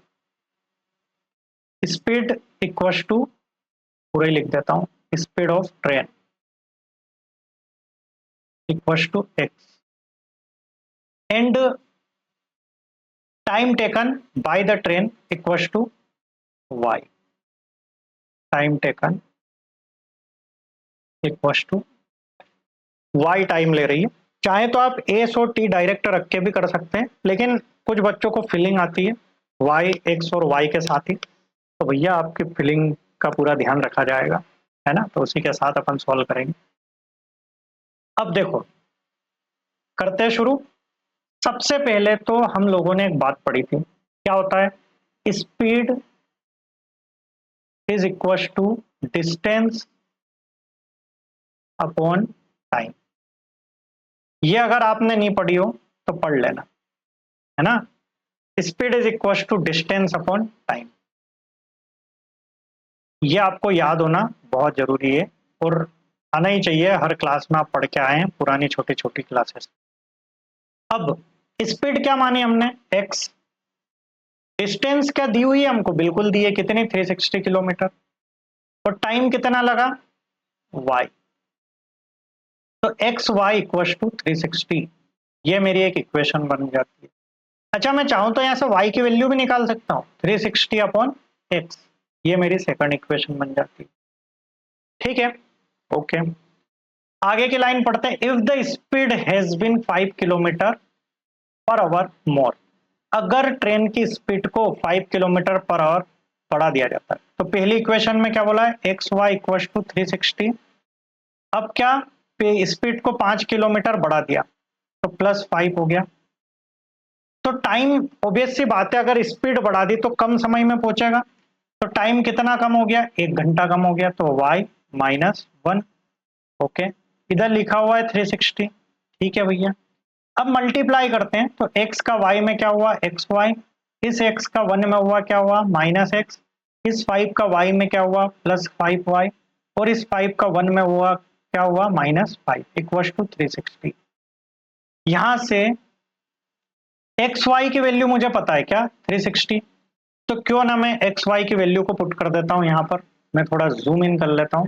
Speaker 1: स्पीड इक्वल टू, पूरा ही लिख देता हूं, speed of train equal to x and time taken by the train equal to y. Time taken equal to y time ले रही है। चाहे तो आप एस और टी डायरेक्ट रख के भी कर सकते हैं, लेकिन कुछ बच्चों को फीलिंग आती है वाई एक्स और वाई के साथ ही, तो भैया आपकी फीलिंग का पूरा ध्यान रखा जाएगा, है ना, तो उसी के साथ अपन सॉल्व करेंगे। अब देखो, करते हैं शुरू। सबसे पहले तो हम लोगों ने एक बात पढ़ी थी, क्या होता है, speed is equal to distance upon time. ये अगर आपने नहीं पढ़ी हो तो पढ़ लेना, है ना। Speed is equal to distance upon time, ये आपको याद होना बहुत जरूरी है और आना ही चाहिए। हर क्लास में आप पढ़ के आए हैं, पुरानी छोटी छोटी क्लासेस। अब स्पीड क्या मानी हमने, एक्स। डिस्टेंस क्या दी हुई है हमको, बिल्कुल दी है, कितनी 360 किलोमीटर। और टाइम कितना लगा, वाई। तो एक्स वाई इक्वल टू 360, ये मेरी एक इक्वेशन बन जाती है। अच्छा, मैं चाहूं तो यहां से y की वैल्यू भी निकाल सकता हूं, 360 अपॉन एक्स, ये मेरी सेकंड इक्वेशन बन जाती है। ठीक है, ओके। आगे की लाइन पढ़ते हैं। If the speed has been 5 kilometre per hour more, अगर ट्रेन की स्पीड को 5 किलोमीटर पर आवर बढ़ा दिया जाता है, तो पहली इक्वेशन में क्या बोला है, एक्स वाई इक्वल टू 360। अब क्या, स्पीड को 5 किलोमीटर बढ़ा दिया तो प्लस 5 हो गया। तो टाइम, ऑब्वियस सी बात है, अगर स्पीड बढ़ा दी तो कम समय में पहुंचेगा, तो टाइम कितना कम हो गया, 1 घंटा कम हो गया, तो y -1। ओके, इधर लिखा हुआ है 360, ठीक है भैया। अब मल्टीप्लाई करते हैं, तो x का y में क्या हुआ, एक्स वाई, इस x का 1 में हुआ क्या हुआ, -x, इस 5 का y में क्या हुआ, +5y, और इस 5 का 1 में हुआ क्या हुआ, -5 इक्वल टू 360। यहां से एक्स वाई की वैल्यू मुझे पता है क्या, 360। तो क्यों ना मैं एक्स वाई की वैल्यू को पुट कर देता हूं यहां पर। मैं थोड़ा जूम इन कर लेता हूं।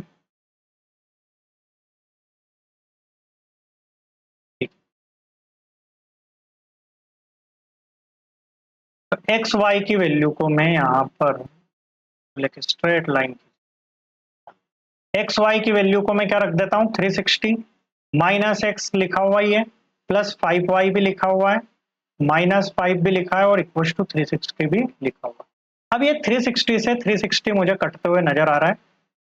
Speaker 1: तो एक्स वाई की वैल्यू को मैं यहां पर लेके स्ट्रेट लाइन, एक्स वाई की वैल्यू को मैं क्या रख देता हूं 360, माइनस एक्स लिखा हुआ ही है, प्लस 5y भी लिखा हुआ है, माइनस 5 भी लिखा है और इक्वल टू 360 भी लिखा हुआ है। अब ये 360 से 360 मुझे कटते हुए नजर आ रहा है।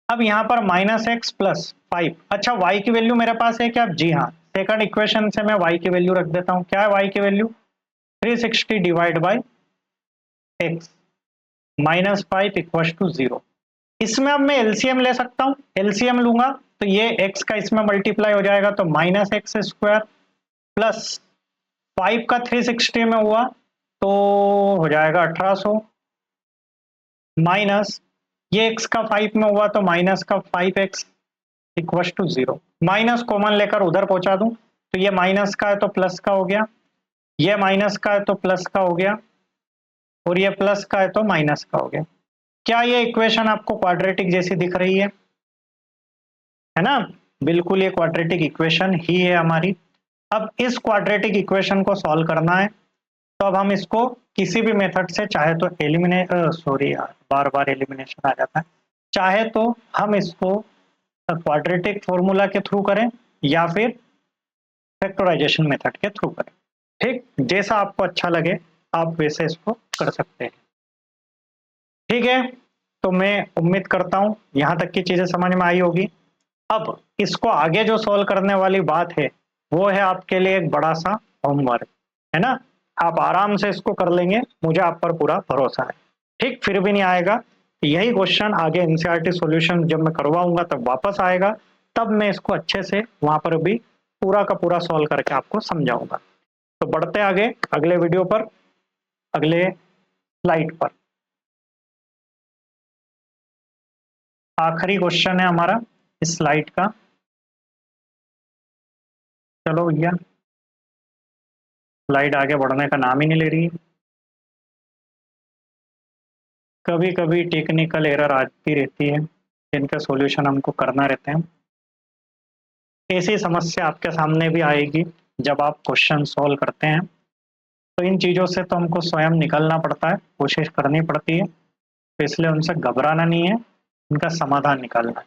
Speaker 1: अब यहाँ पर माइनस एक्स प्लस 5, अच्छा y की वैल्यू मेरे पास है क्या? जी हाँ, सेकंड इक्वेशन से मैं y की वैल्यू रख देता हूँ। क्या है y की value? 360 divide by x minus 5 equal to 0। इसमें अब मैं एलसीएम ले सकता हूँ, एलसीएम लूंगा तो ये x का इसमें मल्टीप्लाई हो जाएगा, तो माइनस एक्स स्क्वायर प्लस 5 का 360 में हुआ तो हो जाएगा 1800, माइनस ये x का 5 में हुआ तो माइनस का 5x equal to 0। Minus common लेकर उधर पहुंचा दूं तो ये माइनस का है तो प्लस का हो गया, ये माइनस का है तो प्लस का हो गया, और ये प्लस का है तो माइनस का हो गया। क्या ये इक्वेशन आपको क्वाड्रेटिक जैसी दिख रही है ना? बिल्कुल ये क्वाड्रेटिक इक्वेशन ही है हमारी। अब इस क्वाड्रेटिक इक्वेशन को सॉल्व करना है, तो अब हम इसको किसी भी मेथड से, चाहे तो एलिमिनेट, सॉरी यार बार बार एलिमिनेशन आ जाता है, चाहे तो हम इसको क्वाड्रेटिक फॉर्मूला के थ्रू करें या फिर फैक्टराइजेशन मेथड के थ्रू करें। ठीक, जैसा आपको अच्छा लगे आप वैसे इसको कर सकते हैं। ठीक है, तो मैं उम्मीद करता हूं यहां तक की चीजें समझ में आई होगी। अब इसको आगे जो सॉल्व करने वाली बात है वो है आपके लिए एक बड़ा सा होमवर्क, है ना? आप आराम से इसको कर लेंगे, मुझे आप पर पूरा भरोसा है। ठीक, फिर भी नहीं आएगा यही क्वेश्चन आगे एनसीईआरटी सॉल्यूशन जब मैं करवाऊंगा तब वापस आएगा, तब मैं इसको अच्छे से वहां पर भी पूरा का पूरा सॉल्व करके आपको समझाऊंगा। तो बढ़ते आगे अगले वीडियो पर, अगले स्लाइड पर। आखिरी क्वेश्चन है हमारा इस स्लाइड का। चलो भैया, स्लाइड आगे बढ़ने का नाम ही नहीं ले रही है। कभी कभी टेक्निकल एरर आती रहती है जिनका सॉल्यूशन हमको करना रहते हैं। ऐसी समस्या आपके सामने भी आएगी जब आप क्वेश्चन सॉल्व करते हैं, तो इन चीज़ों से तो हमको स्वयं निकलना पड़ता है, कोशिश करनी पड़ती है, तो इसलिए उनसे घबराना नहीं है, उनका समाधान निकालना है।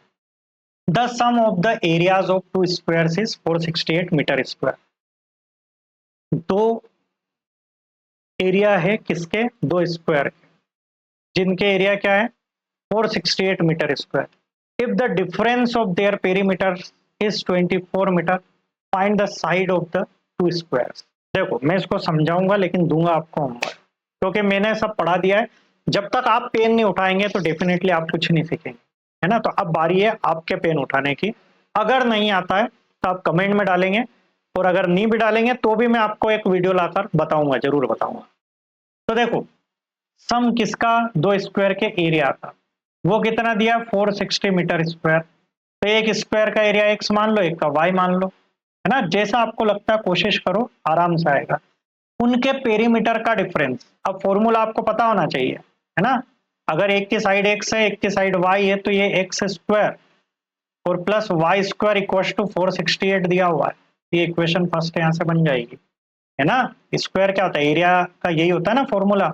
Speaker 1: The sum of the areas of two squares is 468 metre square. दो एरिया है किसके? दो स्क्वायर, जिनके एरिया क्या है 468 metre square. If the difference of their perimeter is 24 metre, find the side of the two squares. देखो मैं इसको समझाऊंगा लेकिन दूंगा आपको होमवर्क, क्योंकि मैंने सब पढ़ा दिया है। जब तक आप पेन नहीं उठाएंगे तो डेफिनेटली आप कुछ नहीं सीखेंगे, है ना? तो अब बारी है आपके पेन उठाने की। अगर नहीं आता है तो आप कमेंट में डालेंगे, और अगर नहीं भी डालेंगे तो भी मैं आपको एक वीडियो लाकर बताऊंगा, जरूर बताऊंगा। तो देखो, सम किसका? दो स्क्वायर के एरिया का। वो कितना दिया? 460 मीटर स्क्वायर। तो एक स्क्वायर का एरिया एक्स मान लो, एक का वाई मान लो, है ना? जैसा आपको लगता है कोशिश करो, आराम से आएगा। उनके पेरीमीटर का डिफरेंस, अब फॉर्मूला आपको पता होना चाहिए, है ना? अगर एक की साइड एक्स है, एक की साइड वाई है, तो ये एक्स स्क्वायर और plus y square equal to 468 दिया हुआ है। ये इक्वेशन फर्स्ट यहां से बन जाएगी, है ना? स्क्वायर क्या होता है? एरिया का यही होता है ना फॉर्मूला।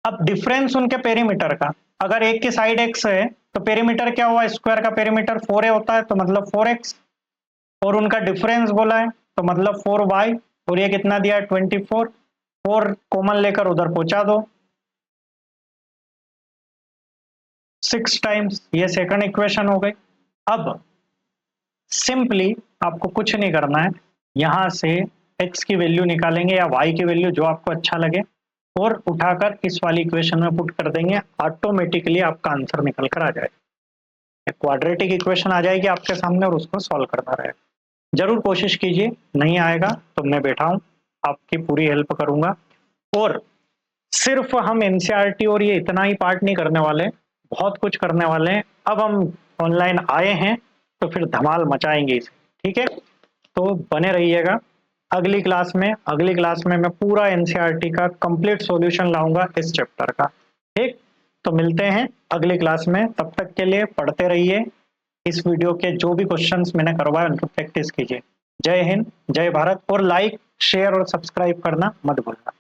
Speaker 1: अब डिफरेंस उनके पेरीमीटर का, अगर एक की साइड एक्स है तो पेरीमीटर क्या हुआ? स्क्वायर का पेरीमीटर 4a होता है, तो मतलब 4x, और उनका डिफरेंस बोला है तो मतलब 4y, और ये कितना दिया है 24। 4 कॉमन लेकर उधर पहुंचा दो, 6 टाइम्स, ये सेकंड इक्वेशन हो गई। अब सिंपली आपको कुछ नहीं करना है, यहां से x की वैल्यू निकालेंगे या y की वैल्यू, जो आपको अच्छा लगे, और उठाकर इस वाली इक्वेशन में पुट कर देंगे, ऑटोमेटिकली आपका आंसर निकल कर आ जाएगा। क्वाड्रेटिक इक्वेशन आ जाएगी आपके सामने और उसको सॉल्व करना रहेगा। जरूर कोशिश कीजिए, नहीं आएगा तो मैं बैठा हूं, आपकी पूरी हेल्प करूंगा। और सिर्फ हम एनसीईआरटी और ये इतना ही पार्ट नहीं करने वाले, बहुत कुछ करने वाले हैं। अब हम ऑनलाइन आए हैं तो फिर धमाल मचाएंगे इसे, ठीक है? तो बने रहिएगा। अगली क्लास में मैं पूरा एनसीईआरटी का कंप्लीट सॉल्यूशन लाऊंगा इस चैप्टर का। ठीक, तो मिलते हैं अगली क्लास में, तब तक के लिए पढ़ते रहिए। इस वीडियो के जो भी क्वेश्चंस मैंने करवाए उनकी प्रैक्टिस कीजिए। जय हिंद, जय भारत, और लाइक, शेयर और सब्सक्राइब करना मत भूलना।